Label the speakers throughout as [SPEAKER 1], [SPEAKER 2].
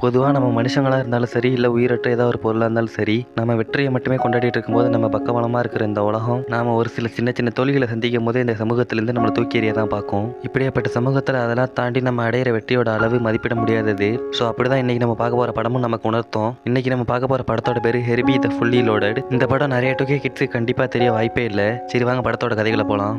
[SPEAKER 1] பொதுவாக நம்ம மனுஷங்களாக இருந்தாலும் சரி, இல்லை உயிரற்ற ஏதோ ஒரு பொருளாக இருந்தாலும் சரி, நம்ம வெற்றியை மட்டுமே கொண்டாடிட்டு இருக்கும்போது நம்ம பக்கபலமாக இருக்கிற இந்த உலகம் நாம் ஒரு சில சின்ன சின்ன தோல்விகளை சந்திக்கும் போது இந்த சமூகத்திலேருந்து நம்மளை தூக்கி எறிய தான் பார்க்கும். இப்படியாப்பட்ட சமூகத்தில் அதெல்லாம் தாண்டி நம்ம அடையிற வெற்றியோட அளவு மதிப்பிட முடியாதது. ஸோ அப்படி தான் இன்றைக்கி நம்ம பார்க்க போகிற படமும் நமக்கு உணர்த்தும். இன்றைக்கி நம்ம பார்க்க போகிற படத்தோட பேர் ஹெர்பி த ஃபுல்லி லோடட். இந்த படம் நிறைய 2K கிட்ஸுக்கு கண்டிப்பாக தெரிய வாய்ப்பே இல்லை. சரி வாங்க படத்தோட கதைகளை போகலாம்.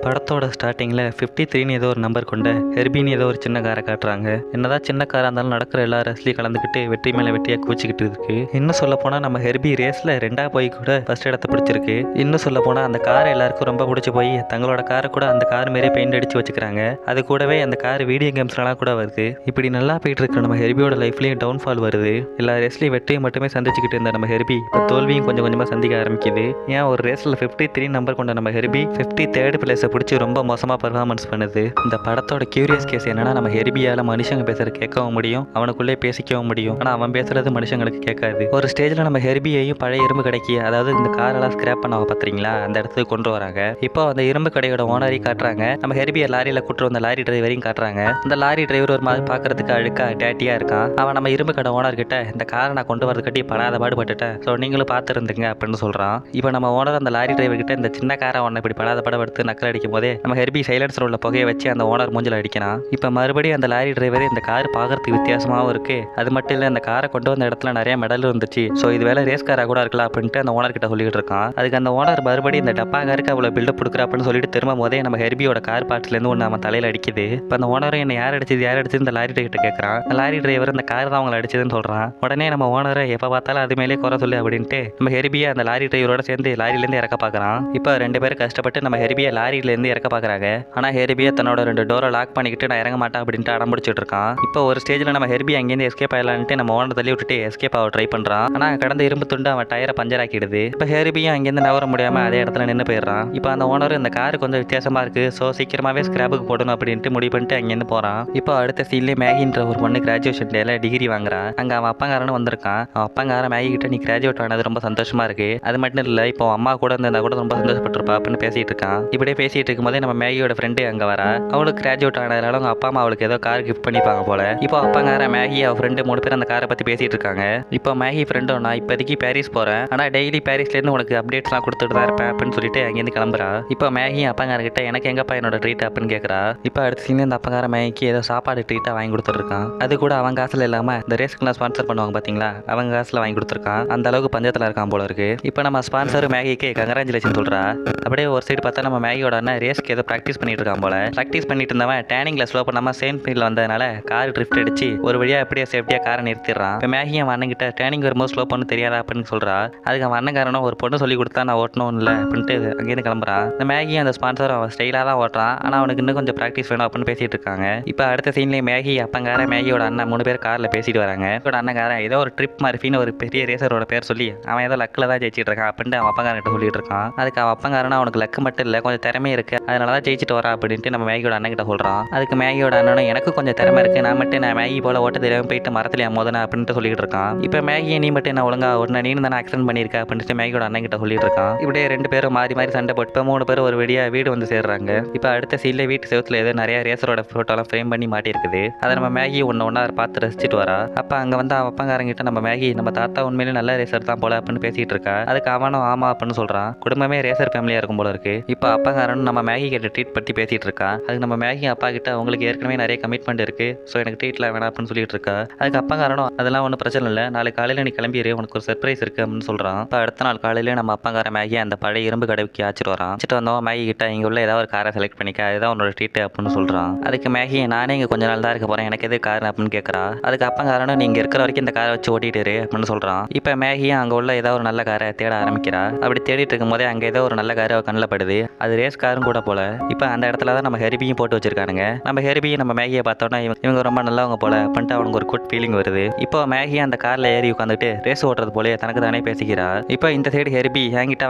[SPEAKER 1] படத்தோட ஸ்டார்டிங்கில் 53ன்னு ஏதோ ஒரு நம்பர் கொண்ட ஹெர்பின்னு ஏதோ ஒரு சின்ன காரை காட்டுறாங்க. என்னதான் சின்ன காராக இருந்தாலும் நடக்கிற எல்லா ரேஸ்லையும் கலந்துக்கிட்டு வெற்றி மேலே வெற்றியாக கூச்சிக்கிட்டு இருக்கு. இன்னும் சொல்ல போனால் நம்ம ஹெர்பி ரேஸில் 2ஆ போய் கூட ஃபர்ஸ்ட் இடத்த பிடிச்சிருக்கு. இன்னும் சொல்ல போனால் அந்த காரை எல்லாருக்கும் ரொம்ப பிடிச்சி போய் தங்களோட காரை கூட அந்த கார் மாரியே பெயிண்ட் அடித்து வச்சுக்கிறாங்க. அது கூடவே அந்த கார் வீடியோ கேம்ஸ்லாம் கூட வருது. இப்படி நல்லா போயிட்டு இருக்க நம்ம ஹெர்பியோட லைஃப்லேயும் டவுன்ஃபால் வருது. எல்லா ரேஸ்லையும் வெற்றியும் மட்டுமே சந்திச்சுக்கிட்டு இருந்த நம்ம ஹெர்பி இப்போ தோல்வியும் கொஞ்சம் கொஞ்சமாக சந்திக்க ஆரம்பிக்குது. ஏன் ஒரு ரேஸில் 53 நம்பர் கொண்ட நம்ம ஹெர்பி 53rd பிளேஸை பிடிச்சி ரொம்ப மோசமாக பர்ஃபார்மன்ஸ் பண்ணுது. இந்த படத்தோட கியூரியஸ் கேஸ் என்னன்னா, நம்ம ஹெர்பியால் மனுஷங்க பேசுகிற கேட்கவும் முடியும், அவனுக்குள்ளே பேசிக்கவும் முடியும். ஆனால் அவன் பேசுறது மனுஷங்களுக்கு கேட்காது. ஒரு ஸ்டேஜில் நம்ம ஹெர்பியையும் பழைய இரும்பு கடைக்கு, அதாவது இந்த காரெல்லாம் ஸ்கிராப் பண்ண பார்த்துறீங்களா, அந்த இடத்துக்கு கொண்டு வராங்க. இப்போ அந்த இரும்பு கடையோட ஓனரையும் காட்டுறாங்க. நம்ம ஹெர்பியை லாரியில் கூட்டு வந்த லாரி டிரைவரையும் காட்டுறாங்க. இந்த லாரி டிரைவர் ஒரு மாதிரி பார்க்கறதுக்கு அழுக்கா டேட்டியாக இருக்கான். அவன் நம்ம இரும்பு கடை ஓனர் கிட்ட இந்த காரை நான் கொண்டு வரது கட்டி படாத பாடுபட்டுட்டேன், ஸோ நீங்களும் பார்த்துருந்துங்க அப்படின்னு சொல்கிறான். இப்போ நம்ம ஓனர் அந்த லாரி டிரைவர் கிட்ட இந்த சின்ன காரை ஒன்றை இப்படி படாத படப்படுத்து நக்கல் அடிக்கும் போதே நம்ம ஹெர்பி சைலன்சர் உள்ள புகையை வச்சு அந்த ஓனர் மூஞ்சில் அடிக்கிறான். இப்போ மறுபடியும் அந்த லாரி டிரைவர் இந்த கார் பார்க்கறதுக்கு வித்தியாசமாகவும் இருக்கு, அது மட்டும் இல்லை இந்த காரை கொண்டு வந்த இடத்துல நிறைய மெடல் இருந்துச்சு, ஸோ இது வேலை ரேஸ் காராக கூட இருக்கலாம் அப்படின்ட்டு அந்த ஓனர் கிட்ட சொல்லிட்டு இருக்கான். அதுக்கு அந்த ஓனர் மறுபடியும் இந்த டப்பா காருக்கு அவ்வளோ பில்டப் கொடுக்குற அப்படின்னு சொல்லிட்டு திரும்ப போதே நம்ம ஹெர்பியோட கார் பார்ட்ஸ்லேருந்து ஒன்று அவன் தலையில் அடிக்குது. இப்போ அந்த ஓனரும் என்ன யார் அடிச்சது இந்த லாரி டிரைவர் கிட்ட கேட்குறான். அந்த லாரி டிரைவர் இந்த கார் தான் அவங்களை அடிச்சதுன்னு சொல்கிறான். உடனே நம்ம ஓனரை எப்போ பார்த்தாலும் அது மேலே குறை சொல்லு அப்படின்ட்டு நம்ம ஹெர்பியை அந்த லாரி டிரைவரோட சேர்ந்து லாரிலேருந்து இறக்க பார்க்குறான். இப்போ 2 பேரும் கஷ்டப்பட்டு நம்ம ஹெர்பியை லாரியிலேருந்து இறக்க பார்க்குறாங்க. ஆனால் ஹெர்பியை தன்னோட 2 டோரை லாக் பண்ணிக்கிட்டு நான் இறங்க மாட்டேன் அப்படின்ட்டு அடம் பிடிச்சிட்டு இருக்கான். இப்போ ஒரு ஸ்டேஜில் நம்ம ஹெர்பி அங்கேருந்து எஸ்கேப் ஆகலான்ட்டு நம்ம ஓனர் தள்ளி விட்டுட்டு எஸ்கேப் ஆக ட்ரை பண்ணுறான். ஆனால் கடந்த இரும்பு துண்டு அவன் டயரை பஞ்சர் ஆக்கிடுது. இப்போ ஹெர்பியும் அங்கேருந்து நவர முடியாமல் அதே இடத்துல நின்று போயிடுறான். இப்போ அந்த ஓனர் இந்த காரு கொஞ்சம் வித்தியாசமாக இருக்குது, ஸோ சீக்கிரமாகவே ஸ்கிராப்புக்கு போடணும் அப்படின்ட்டு முடிவு பண்ணிட்டு அங்கேருந்து போகிறான். இப்போ அடுத்த சீன்லேயே மேகின்ற ஒரு பொண்ணு கிராஜுவேஷன் டேல டிகிரி வாங்குறான். அங்கே அவன் அப்பாங்காரனும் வந்திருக்கான். அவன் அப்பாங்காரன் மேகி கிட்ட நீ கிராஜுவேட் ஆனது ரொம்ப சந்தோஷமாக இருக்கு, அது மட்டும் இல்லை இப்போ அம்மா கூட இருந்தால் கூட ரொம்ப சந்தோஷப்பட்டிருப்பா அப்படின்னு பேசிட்டு இருக்கான். இப்படியே பேசிட்டு இருக்கும்போதே நம்ம மேகியோட ஃப்ரெண்டு அங்கே வரா. அவளுக்கு கிராஜுவேட் ஆனதுனால அவங்க அப்பா அம்மா அவளுக்கு ஏதோ கார் கிஃப்ட் பண்ணிப்பாங்க போல. இப்போ அப்பாங்கார மேகி அவள் ஃப்ரெண்டு 3 பேர் அந்த காரை பற்றி பேசிட்டு இருக்காங்க. இப்போ மேகி ஃப்ரெண்டும் நான் இப்போதைக்கு பாரிஸ் போகிறேன், ஆனால் டெய்லி பாரிஸ்லேருந்து உனக்கு அப்டேட்ஸ்லாம் கொடுத்துட்டு தான் இருப்பேன் அப்படின்னு சொல்லிட்டு அங்கேருந்து கிளம்புறா. இப்போ மேகி அப்பாங்காரகிட்ட எனக்கு எங்கப்பா என்னோட ட்ரீட் அப்படின்னு கேட்குறா. இப்போ அடுத்த சீன் இந்த அப்பாங்கார மேகிக்கு ஏதோ சாப்பாடு ட்ரீட்டாக வாங்கி கொடுத்துருக்கான். அது கூட அவங்க காசில் இல்லாமல் இந்த ரேஸ்க்குலாம் ஸ்பான்சர் பண்ணுவாங்க பார்த்தீங்களா, அவங்க காசில் வாங்கி கொடுத்துருக்கான். அந்த அளவுக்கு பஞ்சத்தில் இருக்கான் போல இருக்கு. இப்போ நம்ம ஸ்பான்சர் மேகிக்கு கங்க்ராச்சுலேஷன் சொல்கிறா. அப்படியே ஒரு சைடு பார்த்தா நம்ம மேகியோட அண்ணன் ரேஸ்க்கு ஏதோ ப்ராக்டிஸ் பண்ணிட்டு இருக்கான் போல. ப்ராக்டிஸ் பண்ணிட்டு இருந்தவன் டேனிங்கில் ஸ்லோ பண்ணாமல் சேம் ஸ்பீடில் வந்ததுனால கார் ட்ரிஃப்ட் அடிச்சு ஒரு வழியாக எப்படியா சேஃப்டியாக காரை நிறுத்திடுறான். இப்போ மேகி அவன் அண்ணன்கிட்ட டேனிங் வரும்போது ஸ்லோ பண்ணு தெரியாதா அப்படின்னு சொல்கிறா. அதுக்கு அவன் அண்ணன்காரனும் ஒரு பொண்ணு சொல்லி கொடுத்தா நான் ஓட்டணும் இல்லை அப்படின்ட்டு அங்கேருந்து கிளம்புறான். இந்த மேகி அந்த ஸ்பான்சர் அவன் ஸ்டைலாக தான் ஓட்டுறான், ஆனால் அவனுக்கு இன்னும் கொஞ்சம் ப்ராக்டிஸ் வேணும் அப்படின்னு பேசிட்டு இருக்காங்க. இப்போ அடுத்த சீன்லேயே மேகி அப்பங்கார மேகியோட அண்ணன் 3 பேர் காரில் பேசிட்டு வராங்க. இதோட அண்ணங்காரன் ஏதோ ஒரு ட்ரிப் மர்ஃபின்னு ஒரு பெரிய ரேசரோட பேர் சொல்லி அவன் ஏதோ லக்கில் தான் ஜெயிச்சிட்டு இருக்கான் அப்படின்ட்டு அவன் அப்பங்காரன்கிட்ட சொல்லிட்டு இருக்கான். அதுக்கு அவன் அப்பங்காரனா அவனுக்கு லக்கு மட்டும் இல்லை கொஞ்சம் திறமை இருக்கு, அதனால தான் ஜெயிச்சிட்டு வரா அப்படின்ட்டு நம்ம மேகியோட அண்ணன் கிட்ட சொல்கிறான். அதுக்கு மேகியோட அண்ணனும் எனக்கு கொஞ்சம் திறமை இருக்கு, நான் மேகி போல ஓட்ட தெரியாமல் போயிட்டு மரத்துல மோதனா அப்படின்ட்டு சொல்லிட்டு இருக்கான். இப்போ மேகியை நீ மட்டும் நான் ஒழுங்கா ஓட்டின நீ தானே ஆக்சிடென்ட் பண்ணியிருக்க அப்படின்ட்டு மேகியோட அண்ணன் கிட்ட சொல்லிட்டு இருக்கான். இப்படியே 2 பேரும் மாறி மாறி சண்டை போட்டு இப்போ 3 பேரும் ஒரு வெடியா வீடு வந்து சேர்றாங்க. இப்போ அடுத்த சீன்ல வீட்டு செவத்துல ஏதோ நிறைய ரேசரோட ஃபோட்டோலாம் ஃப்ரேம் பண்ணி மாட்டி இருக்குது. அதை நம்ம மேகி ஒன்னா பார்த்து ரசிச்சுட்டு வரா. அப்போ அங்கே வந்து அவன் அப்பங்காரங்கிட்ட நம்ம மேகி நம்ம தாத்தா உண்மையிலே நல்ல ரேசர் தான் போல அப்படின்னு பேசிட்டு இருக்கா. அதுக்கு அவனும் ஆமா அப்படின்னு சொல்றான். குடும்பமே ரேசர் ஃபேமிலியா இருக்கும் போல இருக்கு. இப்போ அப்பங்காரனும் நம்ம மேகி கிட்ட ட்ரீட் பற்றி பேசிட்டு இருக்கா. அதுக்கு நம்ம மேகி அப்பா கிட்ட அவங்களுக்கு ஏற்கனவே நிறைய கமிட்மெண்ட் இருக்கு, ஸோ எனக்கு ட்ரீட்லாம் வேணாம் அப்படின்னு சொல்லிட்டு இருக்கா. அதுக்கு அப்பங்காரனும் அதெல்லாம் ஒன்றும் பிரச்சனை இல்லை, நாளைக்கு காலையில் நீ கிளம்பிடு உனக்கு ஒரு சர்ப்ரைஸ் இருக்கு அப்படின்னு சொல்றான். இப்போ அடுத்த நாள் காலையில நம்ம அப்பங்கார மேகி அந்த பழைய இரும்பு கடைக்கு ஆச்சிட்டு வரான். ஆச்சிட்டு வந்தோம் மேகி கிட்ட இங்கே உள்ள ஏதாவது ஒரு காரை செலக்ட் பண்ணிக்க, அதுதான் உன்னோட ட்ரீட் அப்படின்னு சொல்றான். அதுக்கு மேகி நானே இங்கே கொஞ்ச நாள் தான் இருக்க போறேன், எனக்கு எது கார் அப்படின்னு கேட்கறா. அதுக்கு அப்பங்காரனும் நீங்க இருக்கிற வரைக்கும் இந்த காரை வச்சு ஓட்டிட்டு அப்படின்னு சொல்றான். இப்போ மேகியும் அங்கே உள்ள ஏதாவது ஒரு நல்ல காரை தேட ஆரம்பிக்கிறா. அப்படி தேடிட்டு இருக்கும் போதே அங்கே ஏதோ ஒரு நல்ல காரை கண்ணில் படுது. அது ரேஸ் காரும் கூட போல. இப்போ அந்த இடத்துல தான் நம்ம ஹெர்பியும் போட்டு வச்சிருக்கானுங்க. நம்ம ஹெர்பியும் நம்ம மேகியை பார்த்தோன்னா இவங்க ரொம்ப நல்லவங்க போல பண்ணிட்டு அவனுக்கு ஒரு குட் ஃபீலிங் வருது. இப்போ மேகி அந்த கார்ல ஏறி உட்காந்துட்டு ரேஸ் ஓட்டுறது போல தனக்கு தானே பேசிக்கிறா. இப்போ இந்த சைடு ஹெர்பி என்கிட்ட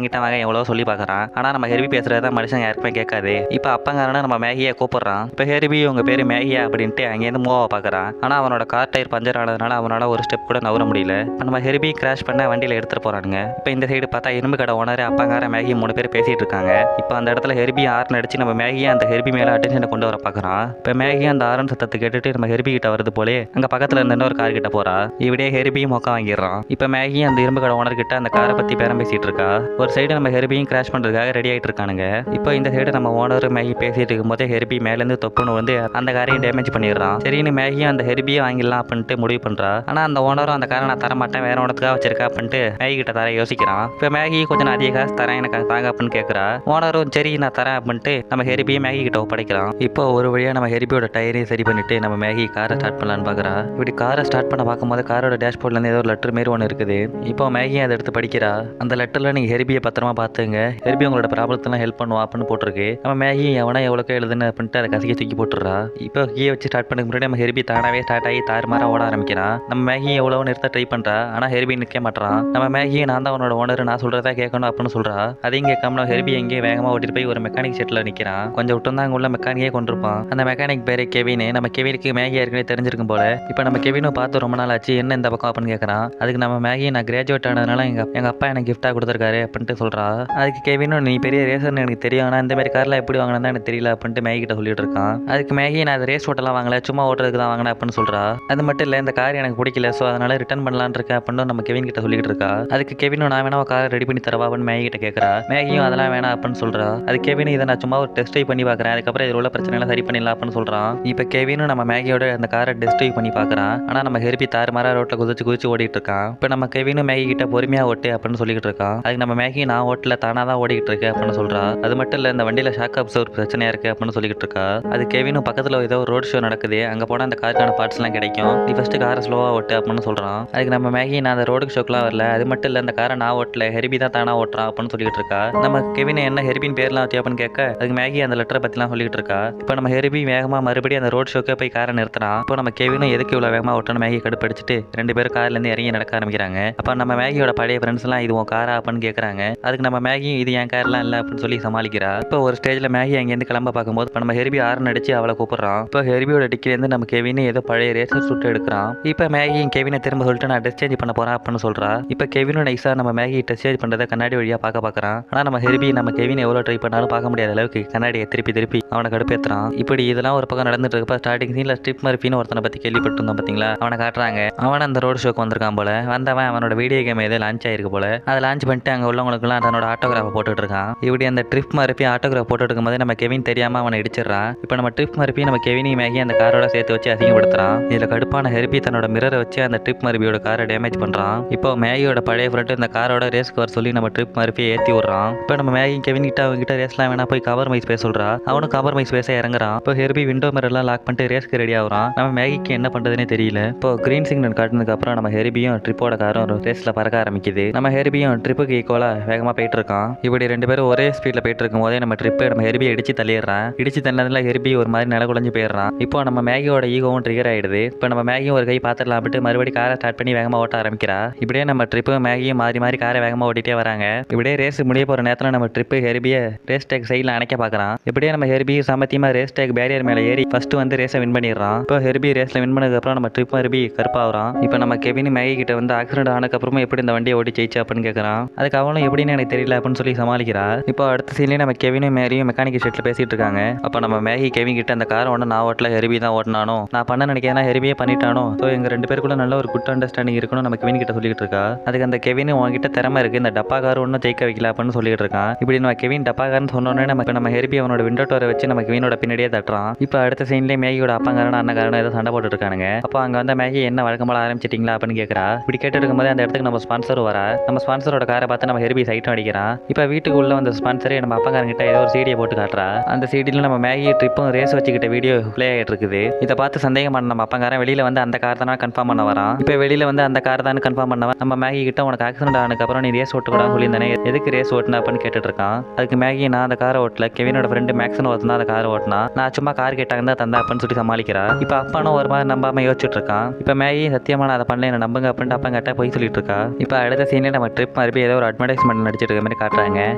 [SPEAKER 1] வாங்க எவ்வளோ சொல்லி பார்க்கறான். ஆனால் நம்ம ஹெர்பி பேசுறதா மனுஷன் யாருக்குமே கேட்காது. இப்போ அப்பங்காரனா நம்ம மேகியை கூப்பிடுறான். இப்போ ஹெர்பி உங்க பேரு மேகியா அப்படின்ட்டு அங்கேருந்து மூவாவை பார்க்கறான். ஆனால் அவனோட கார் டயர் பஞ்சர் ஆனதுனால அவனால ஒரு ஸ்டெப் கூட நவர முடியல. நம்ம ஹெர்பி கிராஷ் பண்ண வண்டியில் எடுத்துட்டு போறானுங்க. இப்போ இந்த சைடு பார்த்தா இரும்பு கடை ஓனர் அப்பங்கார மேகி 3 பேர் பேசிட்டு இருக்காங்க. இப்போ அந்த இடத்துல பக்கத்தில் ஹெர்பி ஆரன் அடிச்சு நம்ம மேகியை அந்த ஹெர்பி மேலே அட்டென்ஷனை கொண்டு வர பார்க்குறான். இப்போ மேகி அந்த ஆரன் சத்தத்தை கேட்டுட்டு நம்ம ஹெர்பி கிட்ட வருது போலே அங்கே பக்கத்தில் இருந்த இன்னொரு கார் கிட்ட போறா. இப்படியே ஹெர்பியும் மொக்க வாங்கிடுறான். இப்போ மேகி அந்த இரும்பு கடை ஓனர் கிட்ட அந்த காரை பற்றி பேரம் பேசிட்டு இருக்கா. ஒரு சைடு நம்ம ஹெர்பியும் கிராஷ் பண்ணுறதுக்காக ரெடி ஆகிட்டு இருக்கானுங்க. இப்போ இந்த சைடு நம்ம ஓனர் மேகி பேசிட்டு இருக்கும்போது ஹெர்பி மேலேருந்து தொப்புன்னு வந்து அந்த காரையும் டேமேஜ் பண்ணிடுறான். சரின்னு மேகியும் அந்த ஹெர்பியை வாங்கிடலாம் அப்படின்ட்டு முடிவு பண்ணுறா. ஆனால் அந்த ஓனரும் அந்த காரை நான் தரமாட்டேன், வேற உனத்துக்காக வச்சிருக்கா அப்படின்ட்டு மேகி கிட்ட தர யோசிக்கிறான். இப்போ மேகி கொஞ்சம் அதிக காசு தரேன் எனக்கு தாங்க அப்படின்னு கேட்குறா. ஓனரும் சரி நான் தரேன் அப்படின்ட்டு நம்ம ஹெர்பியை மேகி கிட்ட ஒப்படைக்கிறான். இப்போ ஒரு வழியாக நம்ம ஹெர்பியோட டயரையும் சரி பண்ணிட்டு நம்ம மேகி காரை ஸ்டார்ட் பண்ணலான்னு பார்க்குறா. இப்படி காரை ஸ்டார்ட் பண்ண பார்க்கும்போது காரோட டேஷ்போர்ட்லேருந்து ஏதோ ஒரு லெட்டர் மாரி ஒன்று இருக்குது. இப்போ மேகி அதை எடுத்து படிக்கிறா. அந்த லெட்டரில் நீங்கள் ஹெர்பியை பத்திரமா பார்த்துங்க, ஹெர்பி உங்களோட ப்ராப்ளத்தெல்லாம் ஹெல்ப் பண்ணுவா அப்படின்னு போட்டிருக்கு. நம்ம மேகி எவனா எவ்வளோக்கோ எழுதுன்னு அப்படின்ட்டு அதை கசக்கி தூக்கி போட்டுறா. இப்போ கீயை வச்சு ஸ்டார்ட் பண்ண முன்னாடி நம்ம ஹெர்பி தானாவே ஸ்டார்ட் ஆகி தாறுமாறா ஓட ஆரம்பிக்கிறான். நம்ம மேகி எவ்வளோ நிறுத்த ட்ரை பண்ணுறா. ஆனால் ஹெர்பி நிற்க மாட்டான். நம்ம மேகி நான் தான் உன்னோட ஓனர், நான் சொல்கிறதா கேட்கணும் அப்படின்னு சொல்கிறா. அதையும் கேட்காம நம்ம ஹெர்பி எங்கேயும் வேகமாக ஓட்டிட்டு போய் ஒரு மெக்கானிக் செட்டில் நிற்கிறான். கொஞ்சம் விட்டு தான் அங்கே உள்ள மெக்கானிக்கே கொண்டிருப்பான். அந்த மெக்கானிக் பேர் கெவின். நம்ம கெவினுக்கு மேகி ஏற்கனவே தெரிஞ்சிருக்கும் போல. இப்போ நம்ம கெவினும் பார்த்து ரொம்ப நாள் ஆச்சு, என்ன இந்த பக்கம் அப்படின்னு கேட்குறான். அதுக்கு நம்ம மேகி நான் கிராஜுவேட் ஆனதுனால எங்கள் அப்பா எனக்கு கிஃப்டாக கொடுத்துருக்காரு அப்படின்ட்டு சொல்கிறா. அதுக்கு கெவினும் நீ பெரிய ரேசர்னு எனக்கு தெரியும், ஆனால் இந்த மாதிரி காரில் எப்படி வாங்கினா எனக்கு தெரியல அப்படின்ட்டு மேகி கிட்ட சொல்லிட்டு இருக்கான். அதுக்கு மேகி நான் அது ரேஸ் ஓட்டெல்லாம் வாங்கல, சும்மா ஓட்டுறதுக்கு தான் வாங்கினேன் அப்படின்னு சொல்கிறா. அது மட்டும் இல்லை இந்த கார் எனக்கு பிடிக்கல, ஸோ அதனால ரிட்டர்ன் பண்ணலான்னு இருக்கேன் அப்படின்னு நம்ம கெவின் கிட்ட சொல்லிட்டு இருக்கா. அதுக்கு கெவினும் நான் வேணா காரை ரெடி பண்ணி தரவா அப்படின்னு மேகி கிட்ட கேட்குறா. மேகியும் அதெல்லாம் வேணாம் அப்படின்னு சொல்கிறா. அது கெவின் இதை நான் சும்மா ஒரு டெஸ்ட் ட்ரைவ் பண்ணி பார்க்குறேன், அதுக்கப்புறம் இதில் உள்ள பிரச்சனைலாம் சரி பண்ணிடலாம் அப்படின்னு சொல்கிறான். இப்போ கெவினும் நம்ம மேகியோட அந்த காரை டெஸ்ட் ட்ரைவ் பண்ணி பார்க்குறான். ஆனால் நம்ம ஹெர்பி தாறுமாறா ரோட்டில் குதிச்சு ஓடிட்டு இருக்கான். இப்போ நம்ம கெவினும் மேகி கிட்ட பொறுமையாக ஓட்டு அப்படின்னு சொல்லிட்டு இருக்கான். அதுக்கு நம்ம மேகி நான் ஓட்டல தானாக தான் ஓடிக்கிட்டு இருக்கேன் அப்படின்னு சொல்கிறா. அது மட்டும் இல்லை இந்த வண்டியில் ஷாக் அப்சர்வர் பிரச்சனையாக இருக்குது அப்படின்னு சொல்லிட்டு இருக்கா. அது கெவினும் பக்கத்தில் ஏதோ ஒரு ரோட் ஷோ நடக்குது, அங்கே போனால் அந்த காருக்கான பார்ட்ஸ்லாம் கிடைக்கும், நீ ஃபஸ்ட்டு காரை ஸ்லோவாக ஓட்டு அப்படின்னு சொல்கிறான். அதுக்கு நம்ம மேகி நான் அந்த ரோடுக்கு ஷோக்கெலாம் வரல, அது மட்டும் இல்லை அந்த காரை நான் ஓட்டல, ஹெர்பி தான் தானாக ஓட்டுறான் அப்படின்னு சொல்லிட்டு இருக்கா. நம்ம கெவின் என்ன ஹெர்பின் பேர்லாம் வச்சு அப்படின்னு கேட்க அதுக்கு மேகி அந்த லெட்டரை பற்றிலாம் சொல்லிட்டு இருக்கா. இப்போ நம்ம ஹெர்பி வேகமாக மறுபடியும் அந்த ரோட் ஷோக்கே போய் காரை நிறுத்துறான். இப்போ நம்ம கெவினும் எதுக்கு இவ்வளோ வேகமாக ஓட்டணும் மேகி கடுப்படிச்சிட்டு ரெண்டு பேரும் கார்லேருந்து இறங்கி நடக்க ஆரம்பிக்கிறாங்க. அப்போ நம்ம மேகியோட பழைய ஃப்ரெண்ட்ஸ்லாம் இது உன் காரா அப்படின்னு கேட்குறாங்க. அதுக்கு நம்ம மேகி இது என் கார்லாம் இல்லை அப்படின்னு சொல்லி சமாளிக்கிறா. இப்போ ஒரு ஸ்டேஜில் மேகி அங்கேருந்து கிளம்ப பார்க்கும்போது இப்போ நம்ம ஹெர்பி ஆரன் அடிச்சு அவளை கூப்பிடுறான். இப்போ ஹெர்பியோட டிக்கிலேருந்து நம்ம கெவின் ஏதோ பழைய ரேசர் சுட்டு எடுக்கிறான். இப்போ மேகி கெவினை திரும்ப சொல்லிட்டு நான் டெஸ்ட் சேஞ்ச் பண்ண போறேன் அப்படின்னு சொல்றா. இப்போ கெவினும் நைஸா நம்ம மேகி டெஸ்ட் சேஞ்ச் பண்ணுறதை கண்ணாடி வழியாக பார்க்குறான். ஆனால் நம்ம ஹெர்பி நம்ம கெவின் எவ்வளோ ட்ரை பண்ணாலும் பார்க்க முடியாத அளவுக்கு கண்ணாடியை திருப்பி அவனை கடுப்பேற்றுறான். இப்படி இதெல்லாம் ஒரு பக்கம் நடந்துட்டு இருக்கப்ப ஸ்டார்டிங் சீன்ல ஸ்ட்ரிப் மர்ஃபின்னு ஒருத்தனை பற்றி கேள்விப்பட்டிருந்தோம் பார்த்தீங்களா, அவனை காட்டுறாங்க. அவன் அந்த ரோடு ஷோக்கு வந்திருக்கான் போல. வந்தவன் அவனோட வீடியோ கேம் ஏதோ லான்ச் ஆயிருக்கு போல. அதை லான்ச் பண்ணிட்டு அங்கே உள்ளவங்களுக்குலாம் தன்னோட ஆட்டோகிராஃபை போட்டுட்டு இருக்கான். இப்படி அந்த ட்ரிப் மர்ஃபி ஆட்டோகிராஃப் போட்டுட்டு இருக்கும்போது நம்ம கெவின் தெரியாம அவனை இடிச்சிடறான். இப்போ நம்ம ட்ரிப் மர்ஃபி நம்ம கெவினி மேகி அந்த காரோட சேர்த்து வச்சு அசிங்கப்படுத்துறான். இதில் கடுப்பான ஹெர்பி தன்னோட மிரரை வச்சு அந்த ட்ரிப் மர்ஃபியோட காரை டேமேஜ் பண்றான். இப்போ மேகியோட பழைய ஃப்ரெண்டு இந்த காரோட ரேஸ்க்கு வர சொல்லி நம்ம ட்ரிப் மர்ஃபியை ஏற்றி விடுறான். இப்போ நம்ம மேகி கெவின் கிட்ட அவங்க கிட்ட ரேஸ்லாம் வேணா போய் கவர் மைஸ் பேச சொல்றா. அவனும் கவர் மைஸ் பேச இறங்குறான். இப்போ ஹெர்பி விண்டோ மிரர்லாம் லாக் பண்ணிட்டு ரேஸ்க்கு ரெடி ஆகுறான். நம்ம மேகிக்கு என்ன பண்றதுன்னே தெரியல. இப்போ கிரீன் சிக்னல் காட்டினதுக்கு அப்புறம் நம்ம ஹெர்பியும் ட்ரிப்போட காரும் ரேஸ்ல பறக்க ஆரம்பிக்குது. நம்ம ஹெர்பியும் ட்ரிப்புக்கு ஈக்குவலா வேகமா போயிட்டு இருக்கான். இப்படி ரெண்டு பேரும் ஒரே ஸ்பீட்ல போயிட்டு இருக்கும் போதே நம்ம ட்ரிப்பு நம்ம ஹெர்பியை இடிச்சு தள்ளிடுறான். இடிச்சு தள்ளதுல ஹெர்பி ஒரு மாதிரி நில குழஞ்சு போயிடுறான். இப்போ நம்ம மேகியோட ஈகோவும் ட்ரிகர் ஆயிடுது. இப்போ நம்ம மேகியும் ஒரு கை பாத்திரலாம் விட்டு மறுபடியும் காரை ஸ்டார்ட் பண்ணி வேகமா ஓட்ட ஆரம்பிக்கிறா. இப்படியே நம்ம ட்ரிப்பு மேகியும் மாறி காரை வேகமா ஓட்டிட்டே வராங்க. இப்படியே ரேஸ் முடிய போற நேரத்தில் நம்ம ட்ரிப்பு ஹெர்பியை ரேஸ் டேக் சைடில் அணைக்க பார்க்குறான். இப்படியே நம்ம ஹெர்பி சமத்தியமா ரேஸ் டேக் பேரியர் மேலே ஏறி ஃபர்ஸ்ட் வந்து ரேஸை வின் பண்ணிடுறான். இப்போ ஹெர்பி ரேஸ்ல வின் பண்ணதுக்கு அப்புறம் நம்ம ட்ரிப் ஹெர்பி கருப்பாகிறான். இப்போ நம்ம கெவின் மேகி கிட்ட வந்து ஆக்சிடென்ட் ஆனதுக்கப்புறமா எப்படி இந்த வண்டியை ஓடி ஜெயிச்சா அப்படின்னு கேட்குறான். அதுக்கு அவனும் எப்படின்னு எனக்கு தெரியல அப்படின்னு சொல்லி சமாளிக்கிறா. இப்போ அடுத்த சீன்லேயே நம்ம கெவினும் மேரியும் மெக்கானிக் ஷெட்டில் பேசிட்டு இருக்காங்க. அப்போ நம்ம மேகி கெவின் கிட்ட அந்த காரை ஒன்று நான் ஓட்டல, ஹெர்பி தான் ஓட்டினானோ, நான் பண்ண நினைக்கிறேன்னா ஹெர்பியே பண்ணிட்டானோ, ஸோ எங்கள் ரெண்டு பேருக்குள்ள நல்ல ஒரு குட் அண்டர்ஸ்டாண்டிங் இருக்கணும் நம்ம கெவின் கிட்ட சொல்லிட்டு இருக்கா. அதுக்கு அந்த கெவின் உங்ககிட்ட திறமை இருக்கு, இந்த டப்பா கார் ஒன்றும் ஜெயிக்க வைக்கல அப்படின்னு சொல்லிட்டு இருக்கான். இப்படி நம்ம கெவின் டப்பா கார்னு சொன்னோன்னே நம்ம ஹெர்பி அவனோட விண்டோ டோரை வச்சு நம்ம கெவினோட பின்னாடியே தட்டுறான். இப்போ அடுத்த சீன்லேயே மேகியோட அப்பாங்காரன் அண்ணக்காரன் ஏதோ சண்டை போட்டு இருக்கானுங்க. அப்போ அங்கே வந்து மேகி என்ன வழக்கமாக ஆரம்பிச்சிட்டிங்களா அப்படின்னு கேட்குறா. இப்படி கேட்டு இருக்கும்போது அந்த இடத்துக்கு நம்ம ஸ்பான்சர் வர நம்ம ஸ்பான்சரோட காரை பார்த்து நம்ம ஹெர்பி சைட்டும் அடிக்கிறான். இப்போ வீட்டுக்கு உள்ள வந்த ஸ்பான்சரே நம்ம அப்பாங்காரங்கிட்ட ஏதோ ஒரு சீடியை போட்டு காட்டுறா. அந்த சீடியில் நம்ம மேகி ட்ரிப்பும் ரேஸ் வச்சுக்கிட்ட வீடியோ பிளே ஆகிட்டு இருக்குது. இதை பார்த்து சந்தேகமான நம்ம அப்பங்காரன் வெளியில் வந்து அந்த கார் தானே கன்ஃபார்ம் பண்ண வரான். இப்போ வெளியில் வந்து அந்த கார் தான் கன்ஃபார்ம் பண்ணவன் நம்ம மேகி கிட்ட உனக்கு ஆக்சிடென்ட் ஆனதுக்கப்புறம் நீ ரேஸ் ஓட்டுக்கூடாது சொல்லியிருந்தானே, எதுக்கு ரேஸ் ஓட்டினா அப்படின்னு கேட்டுட்டு இருக்கான். அதுக்கு மேகி நான் அந்த காரை ஓட்டல, கெவினோட ஃப்ரெண்டு மேக்ஸன் ஒருத்தன் தான் அந்த காரை ஓட்டினா, நான் சும்மா கார் கேட்டாங்க தான் தந்தேன் அப்படின்னு சொல்லி சமாளிக்கிறா. இப்போ அப்பானும் ஒரு மாதிரி நம்பாம யோசிச்சுட்டு இருக்கான். இப்போ மேகி சத்தியமா நான் அதை பண்ணல, என்ன நம்புங்க அப்படின்ட்டு அப்பா கிட்ட போய் சொல்லிட்டு இருக்கா. இப்போ அடுத்த சீன்ல நம்ம ட்ரிப் மறுபடி ஏதோ ஒரு அட்வர்டைஸ்மெண்ட் நடிச்சிட்டு இருக்க மாதிரி காட்டுறாங்க.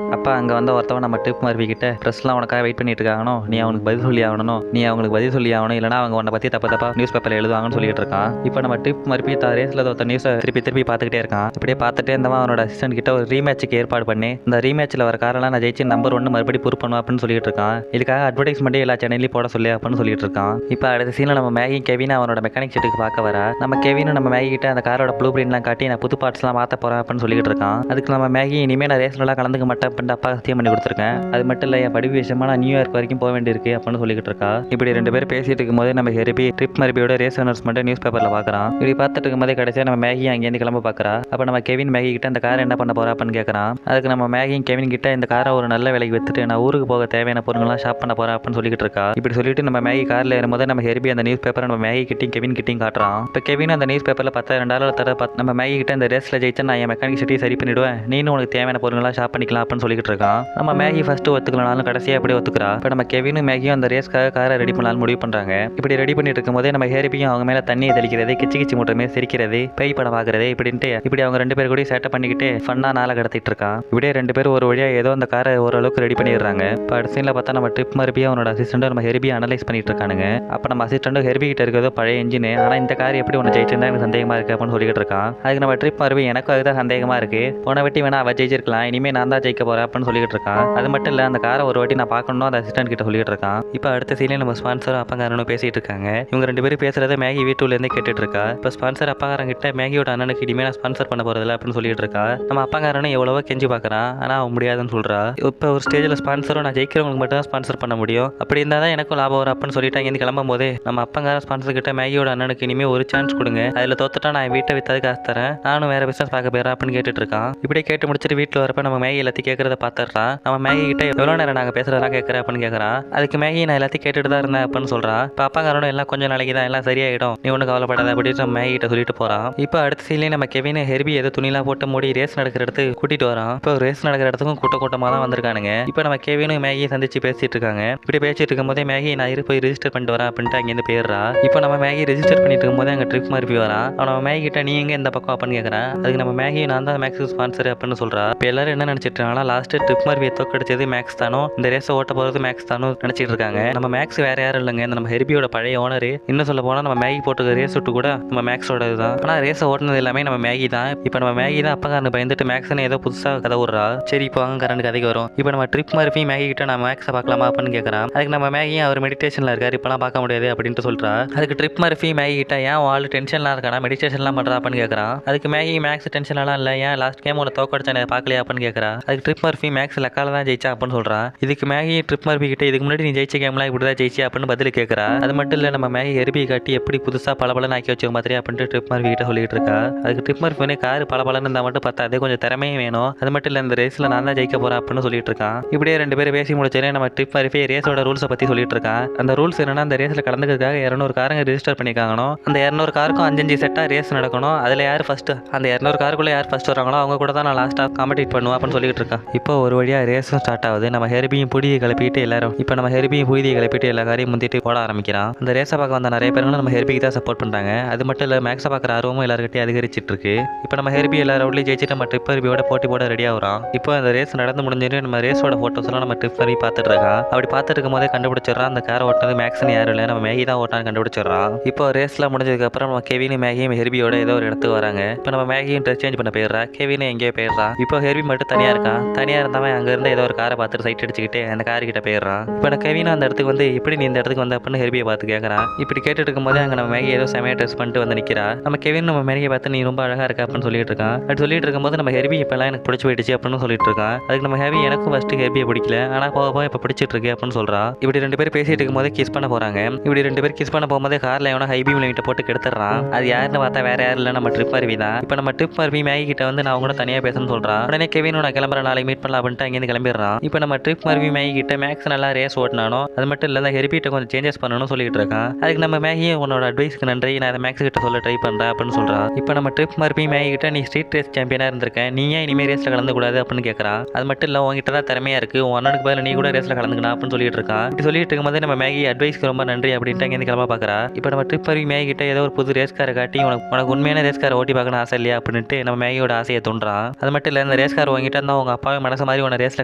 [SPEAKER 1] அப்பா அங்கே வந்து ஒருத்தவன் நம்ம ட்ரிப் மறுபடி கிட்ட ப்ரெஸ்லாம் உனக்காக வெயிட் பண்ணிட்டு இருக்காங்கனோ, நீ அவனுக்கு பதில் சொல்லி ஆகணும், நீ அவங்களுக்கு பதில் சொல்லி ஆகணும், இல்லைனா அவங்க உன்னை பற்றி தப்பா நியூஸ் பேப்பரில் எழுதுவாங்கன்னு சொல்லிட்டு இருக்கான். இப்போ நம்ம ட்ரிப் மறுபடி ரேஸில் ஒருத்த நியூஸை திருப்பி பார்த்துக்கிட்டே இருக்கான். இப்படியே பார்த்துட்டே இருந்தவன் அவனோட அசிஸ்டன்ட் கிட்ட ஒரு ரீமேட்சுக்கு ஏற்பாடு பண்ணி இந்த ரீமேட்சில் வர காரெல்லாம் நான் ஜெயிச்சு நம்பர் ஒன்று மறுபடியும் ப்ரூவ் பண்ணுவோம் அப்படின்னு சொல்லிட்டு இருக்கான். இதுக்காக அட்வர்டைஸ்மெண்ட்டே எல்லா சேனல்லையும் போட சொல்லி அப்படின்னு சொல்லிட்டு இருக்கான். இப்போ அடுத்த சீனில் நம்ம மேகி கெவின் அவனோட மெக்கானிக் செட்டுக்கு பார்க்க வர நம்ம கெவினும் நம்ம மேகி கிட்ட அந்த காரோட ப்ளூ பிரிண்ட்லாம் காட்டி நான் புது பார்ட்ஸ்லாம் மாற்ற போகிறேன் அப்படின்னு சொல்லிட்டு இருக்கான். அதுக்கு நம்ம மேகி இனிமேல் நான் ரேஸ்லாம் கலந்துக்க மாட்டேன் அப்படின்னு அப்பா சத்தியம் பண்ணி கொடுத்துருக்கேன். அது மட்டும் இல்லை என் படிப்பு விஷயமா நான் நியூயார்க் வரைக்கும் போக வேண்டியிருக்கு அப்படின்னு சொல்லிட்டு இருக்கா. இப்படி ரெண்டு பேரும் பேசிட்டு இருக்கும்போது நம்ம ஹெர்பி ட்ரிப் மர்பியோட ரேஸ் அனௌன்ஸ்மெண்ட் நியூஸ் பேப்பரில் பார்க்குறான். இப்படி பார்த்துட்டு இருக்கும்போதே கடைசியாக நம்ம மேகி அங்கேருந்து கிளம்ப பார்க்குறா. அப்போ நம்ம கெவின் மேகி கிட்ட இந்த காரை என்ன பண்ண போறா அப்படின்னு கேட்குறான். அதுக்கு நம்ம மேகியும் கெவின் கிட்ட இந்த காரை ஒரு நல்ல விலைக்கு வித்துட்டு நான் ஊருக்கு போக தேவையான பொருட்கள்லாம் ஷாப் பண்ண போறேன் அப்படின்னு சொல்லிட்டு இருக்கா. இப்படி சொல்லிட்டு நம்ம மேகி காரில் ஏறும்போது நம்ம ஹெர்பி அந்த நியூஸ் பேப்பரை நம்ம மேகி கிட்டையும் கெவின் கிட்டையும் காட்டுறான். இப்போ கெவின் அந்த நியூஸ் பேப்பரில் $10,000 தர நம்ம மேகி கிட்ட இந்த ரேஸில் ஜெயிச்சா நான் என் மெக்கானிக் சிட்டியை சரி பண்ணிவிடுவேன், நீனும் உனக்கு தேவையான பொருட்கள்லாம் ஷாப் பண்ணிக்கலாம் அப்படின்னு சொல்லிட்டு இருக்கான். நம்ம மேகி ஃபர்ஸ்ட் ஒத்துக்கலனாலும் கடைசியாக அப்படியே ஒத்துக்கிறா. இப்போ நம்ம கெவினும் மேகியும் அந்த ரேஸ்க்காக காரை ரெடி பண்ணலாம்னு முடிவு பண்ணுறாங்க. இப்படி ரெடி பண்ணிட்டு இருக்கும்போதே நம்ம ஹெர்பியும் அவங்க மேலே தண்ணியை தெளிக்கிறது, கிச்சி கிச்சி மூட்டமே சிரிக்கிறது, பேய் படம் பார்க்கறது இப்படின்ட்டு இப்படி அவங்க ரெண்டு பேர் கூட சேட்டை பண்ணிக்கிட்டு ஃபன்னாக நாளை கடத்திட்டு இருக்கான். இப்படியே ரெண்டு பேரும் ஒரு வழியாக ஏதோ அந்த காரை ஓரளவுக்கு ரெடி பண்ணிடுறாங்க. இப்போ அடுத்த சீனில் பார்த்தா நம்ம ட்ரிப் மறுபடியும் அவனோட அசிஸ்டண்ட்டும் நம்ம ஹெர்பியை அனலைஸ் பண்ணிட்டு இருக்கானுங்க. அப்போ நம்ம அசிஸ்டண்ட்டும் ஹெர்பி கிட்ட இருக்கிறதோ பழைய இன்ஜின், ஆனால் இந்த கார் எப்படி ஒன்று ஜெயிச்சிருந்தா எனக்கு சந்தேகமாக இருக்குது அப்படின்னு சொல்லிட்டு இருக்கான். அதுக்கு நம்ம ட்ரிப் மறுபடியும் எனக்கும் அதுதான் சந்தேகமாக இருக்கு, போன வாட்டி வேணா அவள் ஜெயிச்சிருக்கலாம், இனிமேல் நான் தான் ஜெயிக்க போறேன் அப்படின்னு சொல்லிட்டு இருக்கான். அது மட்டும் இல்லை அந்த காரை ஒரு வாட்டி நான் பார்க்கணும் அந்த அசிஸ்டன்ட் கிட்ட சொல்லிட்டு இருக்கான். இப்போ அடுத்த சீனில் நம்ம ஸ்பான்சரும் அப்பங்காரனும் பேசிட்டு இருக்காங்க. இவங்க ரெண்டு பேரும் பேசுறத மேகி வீட்டுலேருந்து கேட்டுட்டு இருக்கா. இப்போ ஸ்பான்சர் அப்பங்காரன் கிட்ட மேகியோட அண்ணனுக்கு இனிமேல் நான் ஸ்பான்சர் பண்ண போறதில்ல அப்படின்னு சொல்லிட்டு இருக்கா. நம்ம அப்பங்காரனும் எவ்வளவோ கெஞ்சி பார்க்குறான், ஆனால் அவன் முடியாதுன்னு சொல்றா. இப்போ ஒரு ஸ்டேஜில் ஸ்பான்சரும் நான் ஜெயிக்கிறவங்களுக்கு மட்டும் தான் ஸ்பான்சர் பண்ண முடியும், அப்படி இருந்தால் தான் எனக்கும் லாபம் வரும் அப்படின்னு சொல்லிட்டு அங்கேருந்து கிளம்பும் போதே நம்ம அப்பங்கார ஸ்பான்சர் கிட்ட மேகியோட அண்ணனுக்கு இனிமேல் ஒரு சான்ஸ் கொடுங்க, அதில் தோத்துட்டா நான் வீட்டை வித்தாது காசு தரேன், நானும் வேற பிசினஸ் பார்க்க போயிடறேன் அப்படின்னு கேட்டுட்டு இருக்கான். இப்படியே கேட்டு முடிச்சுட்டு வீட்டில் வரப்ப நம்ம மேகி எல்லாத்தையும் கேட்கறத பார்த்துடுறான். நம்ம மேகி கிட்ட எவ்வளோ நேரம் நாங்கள் பேசுறதெல்லாம் கேட்குறேன் அப்படின்னு கேட்குறான். அதுக்கு மேகி நான் எல்லாத்தையும் கேட்டுட்டு தான் இருந்தேன் அப்படின்னு சொல்றான். இப்போ அப்பாங்காரனும் எல்லாம் கொஞ்சம் நாளைக்கு தான் எல்லாம் சரியாயிடும், நீ ஒன்றும் கவலைப்படாத அப்படின்னு நம்ம மேகி கிட்ட சொல்லிட்டு போறான். இப்போ அடுத்த சீன்லேயே நம்ம கெவின் ஹெர்பி ஏதோ துணிலாம் போட்டு மூடி ரேஸ் நடக்கிற இடத்துக்கு கூட்டிட்டு வரான். இப்போ ரேஸ் நடக்கிற இடத்துக்கும் கூட்டமாக தான் வந்திருக்கானுங்க. இப்போ நம்ம கெவினும் மேகியை சந்திச்சு பேசிட்டு இருக்காங்க. இப்படி பேசிட்டு இருக்கும்போதே மேகி நான் போய் ரெஜிஸ்டர் பண்ணிட்டு வரேன் அப்படின்ட்டு அங்கேருந்து போயிடுறா. இப்போ நம்ம மேகி ரெஜிஸ்டர் பண்ணிட்டு இருக்கும்போது அங்கே ட்ரிப் மறுபி வரான். அவன் நம்ம மேகி கிட்ட நீ எங்க இந்த பக்கம் அப்படின்னு கேட்கறான். அதுக்கு நம்ம மேகி நான் தான் மேக்ஸ் ஸ்பான்சர் அப்படின்னு சொல்றா. இப்போ எல்லாரும் என்ன நினைச்சிட்டு இருக்காங்கன்னா லாஸ்ட் ட்ரிப் மறுபியை தோக்கடிச்சது மேக்ஸ் தானோ, இந்த ரேஸை ஓட்ட போறது மேக்ஸ் தானோ நினைச்சிட்டு இருக்காங்க. நம்ம மேக்ஸ் வேற யாரும் இல்லைங்க, இந்த நம்ம ஹெர்பியோட பழைய ஓனர். இன்னும் சொல்ல போனா நம்ம மேகி போட்டுக்க ரேஸ் விட்டு கூட நம்ம மேக்ஸோட தான், ஆனால் ரேஸை ஓட்டினது எல்லாமே நம்ம மேகி தான். இப்போ நம்ம மேகி தான் அப்பங்காரனு பயந்துட்டு மேக்ஸ்னு ஏதோ புதுசாக கதை விடுறா. சரி இப்போ அவங்க கரண்ட் கதைக்கு வரும். இப்போ நம்ம ட்ரிப் மறுபி மேகி கிட்ட நான் மேக்ஸை பார்க்கலாமா அப்படின்னு கேட்கறான். அதுக்கு நம்ம மேகி அவர் மெடிடேஷன்ல இருக்காரு, இப்பெல்லாம் பார்க்க முடியாது அப்படின்ட்டு சொல்றா. அதுக்கு ட்ரிப் மறுபி மேகி கிட்ட ஏன் ஆள் டென்ஷன்லாம் இருக்கானா, மெடிடேஷன்லாம் பண்றா அப்படின்னு கேட்கறான். அதுக்கு மேகி மேக்ஸ் டென்ஷன்லாம் இல்லை, ஏன் லாஸ்ட் கேம் உன்னை தோக்கடிச்சா பார்க்கலையா அப்படின்னு கேட்கறா. அதுக்கு ட்ரிப் மர்ஃபி மேக்ஸ் லக்கால தான் ஜெயிச்சா அப்படின்னு சொல்றா. இதுக்கு மேகி ட்ரிப் மர்ஃபி கிட்ட இதுக்கு முன்னாடி நீ ஜெயிச்ச கேம்லாம் இப்படி தான் ஜெயிச்சு அப்படின்னு பதில் கேட்கறா. அது மட்டும் இல்லை நம்ம மேகி ஹெர்பி காட்டி எப்படி புதுசாக பளபளன்னு ஆக்கி வச்ச மாதிரி அப்படின்ட்டு ட்ரிப் மர்ஃபி கிட்ட சொல்லிட்டு இருக்கா. அதுக்கு ட்ரிப் மர்ஃபி வந்து கார் பளபளன்னு இருந்தால் மட்டும் பார்த்தா அதே கொஞ்சம் திறமையும் வேணும், அது மட்டும் இல்லை இந்த ரேஸில் நான் தான் ஜெயிக்க போறேன் அப்படின்னு சொல்லிட்டு இருக்கான். இப்படியே ரெண்டு பேரும் பேசி முடிச்சோடனே நம்ம ட்ரிப் மர்ஃபி ரேஸோட ரூல்ஸை பற்றி சொல்லிட்டு இருக்கான். அந்த ரூல்ஸ் என்னன்னா அந்த ரேஸில் கலந்துக்கிறதுக்காக 200 காரங்க ரெஜிஸ்டர் பண்ணிக்காங்கனோ, அந்த 200 காருக்கும் 5 செட்டாக ரேஸ் நடக்கணும், அதில் யார் ஃபர்ஸ்ட் அந்த 200 காருக்குள்ளே யார் ஃபர்ஸ்ட் வராங்களோ அவங்க கூட தான் நான் லாஸ்ட்டாக காம்படிட் பண்ணுவேன் அப்படின்னு சொல்லிட்டு இருக்கான். இப்போ ஒரு வழியாக ரேஸும் ஸ்டார்ட் ஆகுது. நம்ம ஹெர்பியும் புடியை கிளப்பிட்டு எல்லாரும் இப்போ நம்ம ஹெர்பியும் புதியை கிளப்பிட்டு எல்லா காரையும் முந்திட்டு போட ஆரம்பிக்கிறான். அந்த ரேஸை பார்க்க வந்த நிறைய பேர்களும் நம்ம ஹெர்பிக்கு தான் சப்போர்ட் பண்ணுறாங்க. அது மட்டும் இல்லை மேக்ஸை பார்க்குற ஆர்வமும் எல்லாருக்கிட்டையும் அதிகரிச்சிட்டு இருக்கு. இப்போ நம்ம ஹெர்பி எல்லா ரவுண்ட்லையும் ஜெயிச்சுட்டு நம்ம ட்ரிப் ஹெர்பியோட போட்டி போட ரெடி ஆகிறோம். இப்போ அந்த ரேஸ் நடந்து முடிஞ்சுட்டு நம்ம ரேஸோட ஃபோட்டோஸ்லாம் நம்ம ட்ரிப் ஹெர்பி பார்த்துட்டு இருக்கான். அப்படி பார்த்துட்டு இருக்கும் போதே கண்டுபிடிச்சிடறான் அந்த காரை ஓட்டினது மேக்ஸ்னு யாரும் இல்லை, நம்ம மேகி தான் ஓட்டான்னு கண்டுபிடிச்சிடறான். இப்போ ரேஸ்லாம் முடிஞ்சதுக்கப்புறம் நம்ம கெவின் மேகியும் ஹெர்பியோட ஏதோ ஒரு இடத்துக்கு வராங்க. இப்போ நம்ம மேகியும் ட்ரெஸ் சேஞ்ச் பண்ண போயிடுறா, கெவின் எங்கேயோ போயிடுறா. இப்போ ஹெர்பி மட்டும் தனியாக இருக்கான். தனியாக இருந்தவன் அங்கேருந்து ஏதோ ஒரு காரை பார்த்துட்டு சைட் அடிச்சுக்கிட்டு அந்த கார்கிட்ட போயிடுறான். இப்போ நான் கெவின் அந்த இடத்துக்கு வந்து இப்படி நீ இந்த இடத்துக்கு வந்த அப்படின்னு ஹெர்பியை பார்த்து கேட்குறான். இப்படி கேட்டுட்டு இருக்கும்போது அங்கே நம்ம மேகி ஏதோ செமையாக ட்ரெஸ் பண்ணிட்டு வந்து நிற்கிறா. நம்ம கெவின் நம்ம மேகியை பார்த்து நீ ரொம்ப அழகாக இருக்க அப்படின்னு சொல்லிட்டு இருக்கான். அப்படி சொல்லிட்டு இருக்கும்போது நம்ம ஹெர்பி இப்போலாம் எனக்கு பிடிச்சி போயிடுச்சு அப்படின்னு சொல்லிட்டு இருக்கான். அதுக்கு நம்ம ஹெர்பி எனக்கும் ஃபர்ஸ்ட் ஹெர்பியை பிடிக்கல, ஆனால் போக போக இப்போ பிடிச்சிட்டு இருக்கு அப்படின்னு சொல்றா. இப்படி ரெண்டு பேரும் பேசிட்டு இருக்கும்போது கிஸ் பண்ண போறாங்க. இப்படி ரெண்டு பேரும் கிஸ் பண்ண போகும்போது கார்ல எவனோ ஹை பீம் லைட்டை போட்டு கெடுத்துறான். அது யாருன்னு பார்த்தா வேற யாரும் இல்லை, நம்ம ட்ரிப் மர்வி தான். இப்போ நம்ம ட்ரிப் மர்வி மேகி கிட்ட வந்து நான் கூட தனியாக பேசணும்னு சொல்றான். உடனே கெவின் நான் கிளம்புற நாளைக்கு மீட் பண்ணலாம் அப்படின்ட்டு அங்கேருந்து கிளம்பிடுறான். இப்போ நம்ம ட்ரிப் மர்வி மேகி கிட்ட மேக்ஸ் நல்லா ரேஸ் ஓட்டினானோ அது மட்டும் இல்லை ஹெர்பிட்ட கொஞ்சம் சேஞ்சஸ் பண்ணணும்னு சொல்லிட்டு இருக்கான். அதுக்கு நம்ம மேகி உன்னோட அட்வைஸ்க்கு நன்றி, நான் அதை மேக்ஸ் கிட்ட சொல்ல ட்ரை பண்றேன் அப்படின்னு சொல்றான். இப்போ நம்ம ட்ரிப் மர்வி மேகி கிட்ட நீ ஸ்ட்ரீட் ரேஸ் சாம்பியனாக இருந்திருக்கேன், நீ ஏன் இனிமேல் ரேஸ்ல கலந்து கூடாது அப்படின்னு கேட்கறான். அது மட்டும் இல்லை உங்ககிட்ட தான் திறமையா இருக்கு, உன் அண்ணனுக்கு பதில் நீ கூட ரேஸ்ல கலந்துக்கணும் அப்படின்னு சொல்லிட்டு இருக்கான். இப்படி சொல்லிட்டு இருக்கும்போது நம்ம மேகி அட்வைஸ்க்கு ரொம்ப நன்றி அப்படின்ட்டு அங்கேருந்து கிளம்ப பார்க்கறா. இப்போ நம்ம ட்ரிப் மர்வி மேகி கிட்ட ஏதோ ஒரு புது ரேஸ்காரை காட்டி உனக்கு உண்மையான ரேஸ்காரை ஓட்டி பார்க்கணும் ஆசை இல்லையா அப்படின்ட்டு நம்ம மேகியோட ஆசையை தோன்றான். அது மட்டும் இல்லை இந்த ரேஸ்கார் வாங்கிட்டு இருந்தால் உங்க அப்பாவே மனசு மாதிரி உன ரேஸ்ல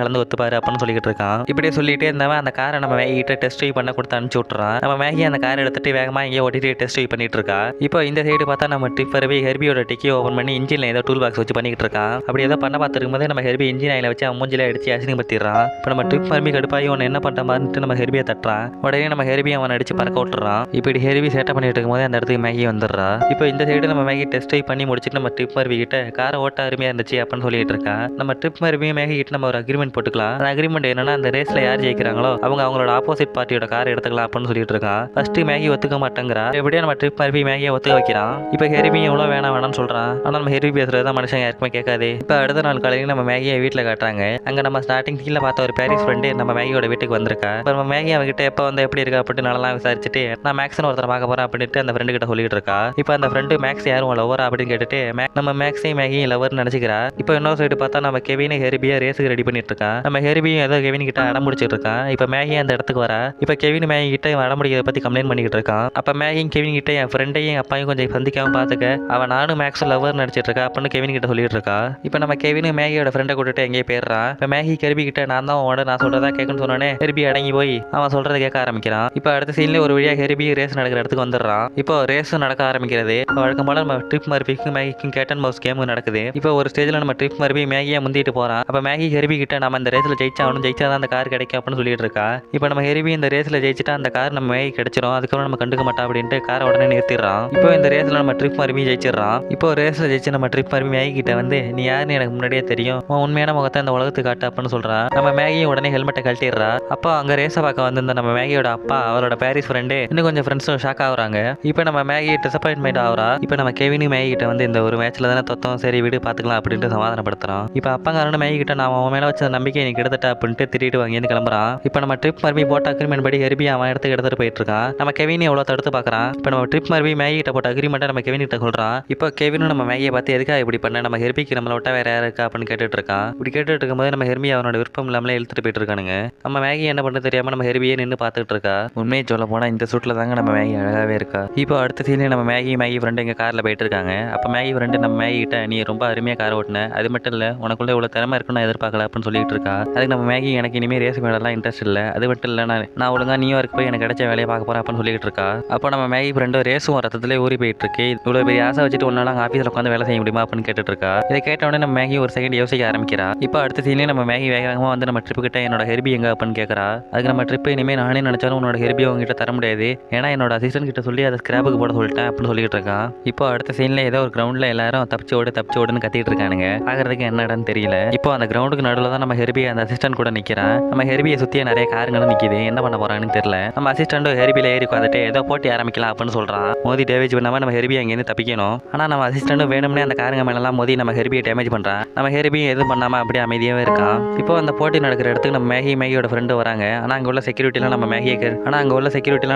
[SPEAKER 1] கலந்து ஒத்துப்பாரு அப்படின்னு சொல்லிட்டு இருக்கான். இப்படியே சொல்லிட்டே இருந்தவன் அந்த காரை நம்ம மேகி கிட்ட டெஸ்ட் ட்ரைவ் பண்ண கொடுத்து அனுப்பிச்சு விட்டுறான். நம்ம மேகி அந்த காரை எடுத்துட்டு வேகமாக இங்கே ஓட்டிட்டு டெஸ்ட் ட்ரைவ் பண்ணிட்டு இருக்கா. இப்போ இந்த சைடு பார்த்தா நம்ம ட்ரிப் மர்வி ஹெர்பியோட டிக்கி ஓப்பன் பண்ணி இன்ஜின்ல ஏதோ டூல் பாக்ஸ் வச்சு பண்ணிட்டு இருக்கான். அப்படி ஏதோ பண்ண பார்த்துருக்கும் போது நம்ம ஹெர்பி இன்ஜின் ஆயில வச்சு அவன் மூஞ்சில அடிச்சு அசிங்க ஏமாத்திடுறான். இப்போ நம்ம ட்ரிப் மறுபடியும் கடுப்பாகி உன்னை என்ன பண்ணுற மாதிரிட்டு நம்ம ஹெர்பியை தட்டுறான். உடனே நம்ம ஹெர்பி அவனை அடிச்சு பறக்க விட்டுறான். இப்படி ஹெர்பி சேட்டை பண்ணிட்டு இருக்கும்போது அந்த இடத்துக்கு மேகி வந்துடுறா. இப்போ இந்த சைடு நம்ம மேகி டெஸ்ட் பண்ணி முடிச்சுட்டு நம்ம ட்ரிப் மறுபடி கிட்ட காரை ஓட்ட அருமையா இருந்துச்சு அப்படின்னு சொல்லிட்டு இருக்கா. நம்ம ட்ரிப் மறுபடியும் மேகி கிட்ட நம்ம ஒரு அக்ரிமெண்ட் போட்டுக்கலாம். அந்த அக்ரிமெண்ட் என்னன்னா அந்த ரேஸ்ல யார் ஜெயிக்கிறாங்களோ அவங்களோட ஆப்போசிட் பார்ட்டியோட காரை எடுத்துக்கலாம் அப்படின்னு சொல்லிட்டு இருக்கான். ஃபர்ஸ்ட் மேகி ஒத்துக்க மாட்டேங்கிறா. எப்படியா நம்ம ட்ரிப் மறுபடியும் மேகியை ஒத்துக்க வைக்கிறான். இப்போ ஹெர்பி எவ்வளோ வேணாம்னு சொல்றான். ஆனால் நம்ம ஹெர்பி பேசுறதுதான் மனுஷன் யாருக்குமே கேட்காது. இப்போ அடுத்த நாள் காலையில் நம்ம மேகியை வீட்டில் காட்டுறாங்க. அங்க நம்ம ஸ்டார்டிங் கீழே பார்த்த ஒரு பாரிஸ் ஃப்ரெண்டு நம்ம மேகியோட வீட்டுக்கு வந்திருக்கா. இப்போ நம்ம மேகி அவகிட்ட எப்போ வந்து எப்படி இருக்கா அப்படின்னு நல்லா விசாரிச்சுட்டு நான் மேக்ஸ்னு ஒருத்தர் பார்க்க போறேன் அப்படின்ட்டு அந்த ஃப்ரெண்டு கிட்ட சொல்லிட்டு இருக்கா. இப்போ அந்த ஃப்ரெண்டு மேக்ஸ் யாரும் லவரா அப்படின்னு கேட்டுட்டு நம்ம மேக்ஸையும் மேகியும் லவர் நினைச்சுக்கிறா. இப்போ இன்னொரு சைடு பார்த்தா நம்ம கெவின் ஹெர்பியை ரேஸுக்கு ரெடி பண்ணிட்டு இருக்கான். நம்ம ஹெர்பியும் ஏதோ கெவின் கிட்ட அடம் முடிச்சிட்டு இருக்கான். இப்போ மேகி அந்த இடத்துக்கு வரா. இப்போ கெவின் மேகி கிட்ட அடம் முடிக்கிறத பத்தி கம்ப்ளைண்ட் பண்ணிட்டு இருக்கான். அப்போ மேகியும் கெவின் கிட்ட என் ஃப்ரெண்டையும் அப்பாயும் கொஞ்சம் சந்திக்காம பாத்துக்க, அவன் நானும் மேக்ஸும் லவர் நடிச்சிட்டு இருக்கா அப்படின்னு கெவின் கிட்ட சொல்லிட்டு இருக்கா. இப்போ நம்ம கெவின் மேகியோட ஃப்ரெண்டை கூட்டிட்டு எங்கேயே போயிடுறான். இப்போ மேகி ஹெர்பி கிட்ட நான் தான் உன்னோட நான் சொல்றதா கேட்கணும்னு சொன்னோன்னே ஹெர்பி அடங்கி போய் அவன் சொல்றதை கேட்க ஆரம்பிக்கிறான். இப்போ அடுத்த சீன்ல ஒரு வழியா ஹெர்பி ரேஸ் நடக்கிற இடத்துக்கு வந்துடுறான். இப்போ ரேஸும் நடக்க ஆரம்பிக்கிறது. வழக்கம் போல நம்ம ட்ரிப் மர்பிக்கும் மேகிக்கும் கேட் அண்ட் மவுஸ் கேமும் நடக்குது. இப்போ ஒரு ஸ்டேஜ்ல நம்ம ட்ரிப் மர்பி மேகியை முந்திட்டு போறான். அப்ப மேகி ஹெர்பி கிட்ட நம்ம இந்த ரேஸ்ல ஜெயிச்சாகணும், ஜெயிச்சாதான் அந்த கார் கிடைக்கும் அப்படின்னு சொல்லிட்டு இருக்கா. இப்போ நம்ம ஹெர்பி இந்த ரேஸ்ல ஜெயிச்சுட்டா அந்த கார் நம்ம மேகி கிடைச்சிரும், அதுக்கப்புறம் நம்ம கண்டுக்க மாட்டோம் அப்படின்ட்டு காரை உடனே நிறுத்திடுறான். இப்போ இந்த ரேஸ்ல நம்ம ட்ரிப் மர்பி ஜெயிச்சிடறான். இப்போ ரேஸ்ல ஜெயிச்சு நம்ம ட்ரிப் மர்பி மேகி கிட்ட வந்து நீ யாருன்னு எனக்கு முன்னாடியே தெரியும், உன் உண்மையான முகத்தை இந்த உலகத்துக்கு காட்டு அப்படின்னு சொல்றான். நம்ம மேகியும் உடனே ஹெல்மெட்டை கழட்டிடுறா. அப்போ அங்க ரேஸை பார்க்க வந்திருந்த நம்ம மேகியோட அப்பா அவரோட பாரிஸ் ஃப்ரெண்டு இன்னும் கொஞ்சம் ஃப்ரெண்ட்ஸும் ஷாக் ஆகுறாங்க. இப்போ நம்ம மேகி டிசப்பாயின்மெண்ட் ஆகுறா. இப்போ நம்ம கெவின் மேகி கிட்ட வந்து இந்த ஒரு மேட்ச்ல தானே தொத்தம், சரி விடு பாத்துக்கலாம் அப்படின்ட்டு சமாதானப்படுத்துறான். இப்போ அப்பாங்காரனு மேகி கிட்ட நான் அவன் மேல வச்ச நம்பிக்கை எனக்கு எடுத்துட்டா அப்படின்ட்டு திட்டிட்டு வாங்கி கிளம்புறான். இப்போ நம்ம ட்ரிப் மறுபடி போட்ட அக்ரிமெண்ட் படி ஹெர்பி அவன் இடத்துக்கு எடுத்துட்டு போயிட்டு இருக்கான். நம்ம கெவின் எவ்வளவு தடுத்து பாக்குறான். இப்போ நம்ம ட்ரிப் மறுபடி மேகி கிட்ட போட்ட அக்ரிமெண்ட்டை நம்ம கெவின் கிட்ட சொல்றான். இப்போ கெவினும் நம்ம மேகியை பார்த்து எதுக்கா இப்படி பண்ண, நம்ம ஹெர்பிக்கு நம்மள விட்டா வேற யாரு இருக்கா அப்படின்னு கேட்டுட்டு இருக்கான். இப்படி கேட்டுட்டு இருக்கும்போது நம்ம ஹெர்பி அவனோட விருப்பம் இல்லாமலே இழுத்துட்டு போயிட்டு இருக்கானுங்க. நம்ம மேகி என்ன பண்ண தெரியாம நம்ம ஹெர்பியே நின்று பார்த்துட்டு இருக்கா. உண்மையை சொல்ல போனா இந்த சூட்ல தாங்க நம்ம மேகி அழகாவே இருக்கா. இப்போ அடுத்த சீன்ல நம்ம மேகி ஃப்ரெண்டு எங்க கார்ல போயிட்டு இருக்காங்க. அப்ப மேகி ஃப்ரெண்டு நம்ம மேகி கிட்ட நீ ரொம்ப அருமையா கார் ஓட்டின, அது மட்டும் இல்ல உனக்குள்ள இவ்வளவு திறமை இருக்குன்னு நான் எதிர்பார்க்கல அப்படின்னு சொல்லிட்டு இருக்கா. அதுக்கு நம்ம மேகி எனக்கு இனிமே ரேஸ் மேலாம் இன்ட்ரெஸ்ட் இல்ல, அது மட்டும் இல்ல நான் ஒழுங்கா நியூயார்க் போய் எனக்கு கிடைச்ச வேலையை பார்க்க போறேன் அப்படின்னு சொல்லிட்டு இருக்கா. அப்போ நம்ம மேகி ஃப்ரெண்டு ரேஸும் ரத்தத்திலே ஊறி போயிட்டு இருக்கு. இவ்வளவு பெரிய ஆசை வச்சுட்டு ஒன்னால ஆஃபீஸ்ல உட்காந்து வேலை செய்ய முடியுமா அப்படின்னு கேட்டுட்டு இருக்கா. இதை கேட்ட உடனே நம்ம மேகி ஒரு செகண்ட் யோசிக்க ஆரம்பிக்கிறா. இப்போ அடுத்த சீன்ல நம்ம மேகி வேகமா வந்து நம்ம ட்ரிப்பு கிட்ட என்னோட ஹெர்பி எங்க அப்படின்னு கேட்கறா. அதுக்கு நம்ம ட்ரிப் இனிமே நானே நினைச்சாலும் உன்னோட ஹெர்பி உங்ககிட்ட தர முடியாது, ஏன்னா என்னோட அசிஸ்டன்ட் கிட்ட சொல்லி அதை ஸ்கிராப்புக்கு போட சொல்லிட்டேன் அப்படின்னு சொல்லிட்டு இருக்கான். இப்போ அடுத்த சீன்ல ஏதோ ஒரு கிரவுண்ட்ல எல்லாரும் தப்பிச்சு ஓடுன்னு கத்திட்டு இருக்கானுங்க. பாக்குறதுக்கு என்ன இடம்னு தெரியல. இப்போ அந்த கிரவுண்டுக்கு நடுவில் தான் நம்ம ஹெர்பி அந்த அசிஸ்டன்ட் கூட நிக்கிறான். நம்ம ஹெர்பியை சுத்தியே நிறைய காருங்களும் நிக்குது. என்ன பண்ண போறாங்கன்னு தெரியல. நம்ம அசிஸ்டன்ட் ஹெர்பில ஏறி உட்காந்துட்டு ஏதோ போட்டி ஆரம்பிக்கலாம் அப்படின்னு சொல்றான். மோதி டேமேஜ் பண்ணாம நம்ம ஹெர்பி அங்கேருந்து தப்பிக்கணும். ஆனா நம்ம அசிஸ்டன்ட் வேணும்னே அந்த காருங்க மேலாம் மோதி நம்ம ஹெர்பியை டேமேஜ் பண்றான். நம்ம ஹெர்பி எதுவும் பண்ணாம அப்படியே அமைதியாவே இருக்கான். இப்போ அந்த போட்டி நடக்கிற இடத்துக்கு நம்ம மேகியோட ஃப்ரெண்டு வராங்க. ஆனா அங்க உள்ள செக்யூரிட்டிலாம்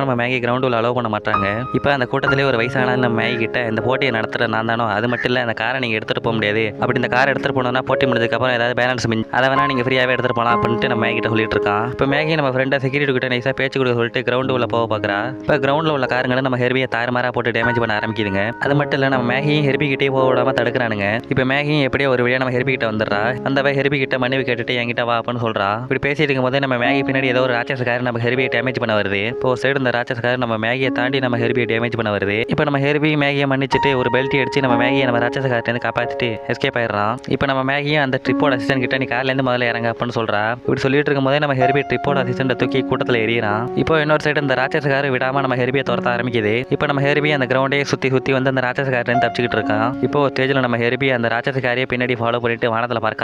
[SPEAKER 1] நம்ம மேகி கிரவுண்ட் உள்ள அலோவ் பண்ண மாட்டாங்க. இப்போ அந்த கூட்டத்திலே ஒரு வயசான நம்ம மேகி கிட்ட இந்த போட்டியை நடத்துற நான் தானோ, அது மட்டும் இல்ல அந்த காரை நீங்க எடுத்துட்டு போக முடியாது, அப்படி இந்த காரை எடுத்துட்டு போனோம்னா போட்டி முடிஞ்சதுக்கு அப்புறம் ஏதாவது பேலன்ஸ் அதை வேணா நீங்க ஃப்ரீயாவே எடுத்துட்டு போகலாம் அப்படின்ட்டு நம்ம மேகி கிட்ட சொல்லிட்டு இருக்கான். இப்போ மேகி நம்ம ஃப்ரெண்டை செக்யூரிட்டி கிட்ட நைஸா பேச்சு கொடுக்க சொல்லிட்டு கிரவுண்ட் உள்ள போக பாக்குறா. இப்போ கிரவுண்ட்ல உள்ள காருங்களை நம்ம ஹெர்பியை தாறுமாறா போட்டு டேமேஜ் பண்ண ஆரம்பிக்குதுங்க. அது மட்டும் இல்ல நம்ம மேகியும் ஹெர்பி கிட்டே போக விடாம தடுக்கிறானுங்க. இப்போ மேகியும் எப்படியோ ஒரு வழியா நம்ம ஹெர்பி கிட்ட வந்துடுறா. அந்த ஹெர்பி கிட்ட மன்னிப்பு கேட்டுட்டு என்கிட்ட வா அப்படின்னு சொல்றா. இப்படி பேசிட்டு இருக்கும் போதே நம்ம மேகி பின்னாடி ஏதோ ஒரு ராட்சசக்காரர் நம்ம ஹெர்பியை டேமேஜ் பண்ண வருது. இப்போ சைடு இந்த ராட்சசக்காரர் நம்ம மேகியை தாண்டி நம்ம ஹெர்பியை டேமேஜ் பண்ண வருது. இப்போ நம்ம ஹெர்பி மேகியை மன்னிச்சுட்டு ஒரு பெல்ட் அடிச்சு நம்ம மேகியை நம்ம ராட்சசக்காரர்ட்ட காப்பாத்திட்டு எஸ்கேப் ஆயிடுறான். இப்போ நம்ம மேகியும் அந்த ட்ரிப்போட அசிஸ்டன்ட் கிட்ட நீ கார்ல இருந்து முதல்ல இறங்க அப்படின்னு சொல்றா. இப்படி சொல்லிட்டு இருக்கும் போதே நம்ம ஹெர்பி ட்ரிப்போட அசிஸ்டன்ட் தூக்கி கூட்டத்தில் எறியறான். இப்போ இன்னொரு சைடு இந்த ராட்சசக்காரர் விடாம நம்ம ஹெர்பியை துரத்த ஆரம்பிக்குது. இப்போ நம்ம ஹெர்பி அந்த கிரவுண்டே சுத்தி வந்து அந்த ராட்சசக்காரர் தப்பிச்சுக்கிட்டு இருக்கான். இப்போ ஸ்டேஜ்ல நம்ம ஹெர்பி அந்த ராட்சசக்காரியை பின்னாடி ஃபாலோ பண்ணிட்டு வானத்துல பறக்க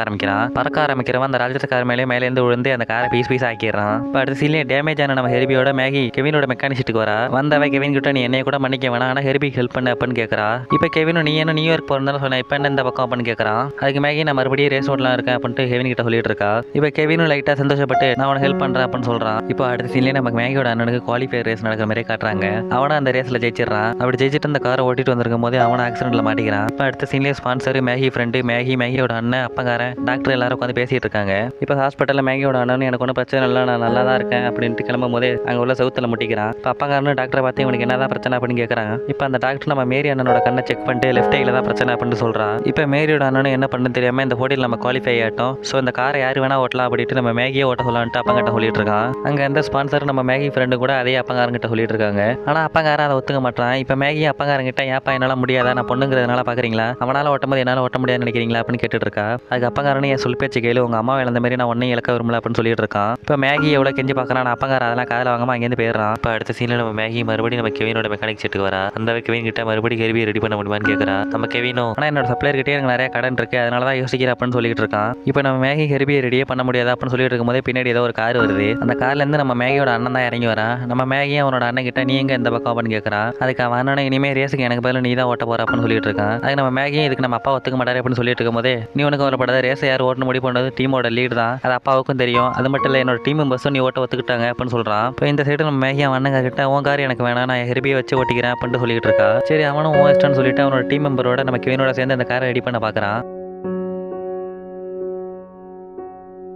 [SPEAKER 1] ஆரம்பிக்கிறவன் அந்த ராட்சசக்கார மேலேருந்து விழுந்து அந்த காரை பீஸ் ஆக்கிடுறான். இப்போ அடுத்த சீன்லேயே டேமேஜ் ஆன நம்ம ஹெர்பியோட மேகி கெவினோட மெக்கானிக்ஸ்ட்டுக்கு வரா. வந்தவ கெவின் கிட்ட நீ என்னைய கூட மன்னிக்க வேணாம், ஆனா ஹெர்பி ஹெல்ப் பண்ண அப்படின்னு கேட்கறா. இப்போ கெவினும் நீ என்ன நியூயார்க் போறதுன்னு சொன்ன, இப்போ என்ன இந்த பக்கம் அப்படின்னு கேட்கறான். அதுக்கு மேகி நான் மறுபடியும் ரேஸ் ஓடலாம் இருக்கேன் அப்படின்ட்டு கெவின் கிட்ட சொல்லிட்டு இருக்கா. இப்போ கெவினும் லைட்டா சந்தோஷப்பட்டு நான் உனக்கு ஹெல்ப் பண்றேன் அப்படின்னு சொல்றான். இப்போ அடுத்த சீன்லேயே நம்ம மேகியோட அண்ணனுக்கு குவாலிஃபயர் ரேஸ் நடக்கிற மாதிரி காட்டுறாங்க. அவனும் அந்த ரேஸ்ல ஜெயிச்சிடறான். அப்படி ஜெயிச்சிட்டு அந்த காரை ஓட்டிட்டு வந்திருக்கும் போது அவன் ஆக்சிடென்ட்ல மாட்டிக்கிறான். இப்போ அடுத்த சீன்லேயே ஸ்பான்சர் மேகி ஃப்ரெண்டு மேகியோட அண்ணன் அப்பங்காரன் டாக்டர் எல்லாரும் உட்காந்து பேசிட்டு இருக்காங்க. இப்போ ஹாஸ்பிட்டல்ல மேகியோட அண்ணன் எனக்கு ஒன்றும் பிரச்சனை இல்லை, நான் நல்லா தான் இருக்கேன் அப்படின்ட்டு கிளம்பும் போதே அங்கே உள்ள சவுத்தில் முட்டிக்கிறான். இப்போ அப்பங்காரன் டாக்டரை பார்த்து இவனுக்கு என்னதான் பிரச்சனை அப்படின்னு கேட்கறாங்க. இப்போ அந்த டாக்டர் நம்ம மேரி அண்ணனோட கண்ணை செக் பண்ணிட்டு லெஃப்ட் ஐல தான் பிரச்சனை அப்படின்னு சொல்றான். இப்போ மேரியோட அண்ணனும் என்ன பண்ணு தெரியாம இந்த போட்டியில் நம்ம குவாலிஃபை ஆகிட்டோம், ஸோ இந்த காரை யார் வேணா ஓட்டலாம் அப்படின்ட்டு நம்ம மேகியை ஓட்ட சொல்லலான்ட்டு அப்பங்கிட்ட சொல்லிட்டு இருக்கான். அங்கே எந்த ஸ்பான்சர் நம்ம மேகி ஃப்ரெண்டு கூட அதே அப்பங்காரங்கிட்ட சொல்லிட்டு இருக்காங்க. ஆனால் அப்பங்காரன் அதை ஒத்துக்க மாட்டான். இப்போ மேகி அப்பங்காரங்கிட்ட ஏப்பா என்னால் முடியாதா, நான் பொண்ணுங்கிறதுனால பார்க்குறீங்களா, அவனால் ஓட்டும் போது என்னால் ஓட்ட முடியாதுன்னு நினைக்கிறீங்களா அப்படின்னு கேட்டுட்டு இருக்கா. அதுக்கு அப்பங்காரனே என் சொல் பேச்சு கேளு, உங்க அம்மா இழந்த மாதிரி நான் ஒன்னையும் இழக்க விரும்பல அப்படின்னு சொல்லிட்டு இருக்கான். இப்போ மேகி எவ்வளோ கெஞ்சி பார்க்குறான், நான் அப்பங்கார அதெல்லாம் காதில் வாங்காம அங்கேருந்து போயிடுறான். இப்போ அடுத்த சீனில் நம்ம மேகி மறுபடியும் நம்ம கெவினோட மெக்கானிக் செட்டுக்கு வரா. அந்த கெவின் கிட்ட மறுபடியும் ஹெர்பியை ரெடி பண்ண முடியுமான்னு கேட்குறா. நம்ம கெவினோ ஆனால் என்னோட சப்ளையர் கிட்டே எனக்கு நிறைய கடன் இருக்கு, அதனால தான் யோசிக்கிறேன் அப்படின்னு சொல்லிட்டு இருக்கான். இப்போ நம்ம மேகி ஹெர்பியை ரெடியே பண்ண முடியாது அப்படின்னு சொல்லிட்டு இருக்கும்போது பின்னாடி ஏதோ ஒரு கார் வருது. அந்த கார்லேருந்து நம்ம மேகியோட அண்ணன் தான் இறங்கி வரான். நம்ம மேகி அவனோட அண்ணன் கிட்ட நீ எங்க இந்த பக்கம் அப்படின்னு கேட்குறான். அதுக்கு அவன் அண்ணன் இனிமேல் ரேஸுக்கு எனக்கு பதில் நீ தான் ஓட்ட போற அப்படின்னு சொல்லிட்டு இருக்கான். அதுக்கு நம்ம மேகியும் இதுக்கு நம்ம அப்பா ஒத்துக்க மாட்டாரு அப்படின்னு சொல்லிட்டு இருக்கும்போது நீ உனக்கு வரப்படாத ரேஸை யார் ஓட்டணும் முடிவு பண்ணது டீமோட லீடு தான், அது அப்பாவுக்கும் தெரியும், அது மட்டும் இல்லை என்னோட டீம் மெம்பர்ஸும் நீ ஓட்ட ஒத்துக்கிட்டாங்க அப்படின்னு சொல்றான். இப்போ இந்த சைடு நம்ம மேகி அவன் அண்ணன் கிட்ட உன் கார் எனக்கு வேணாம், நான் ஹெர்பியை வச்சு ஓட்டிக்கிறேன் அப்படின்னு சொல்லிட்டு இருக்கா. சரி அவனும் உன் இஷ்டம்னு சொல்லிட்டு அவனோட டீம் மெம்பரோட நம்ம கெவினோட சேர்ந்து அந்த காரை ரெடி பண்ண பார்க்குறான்.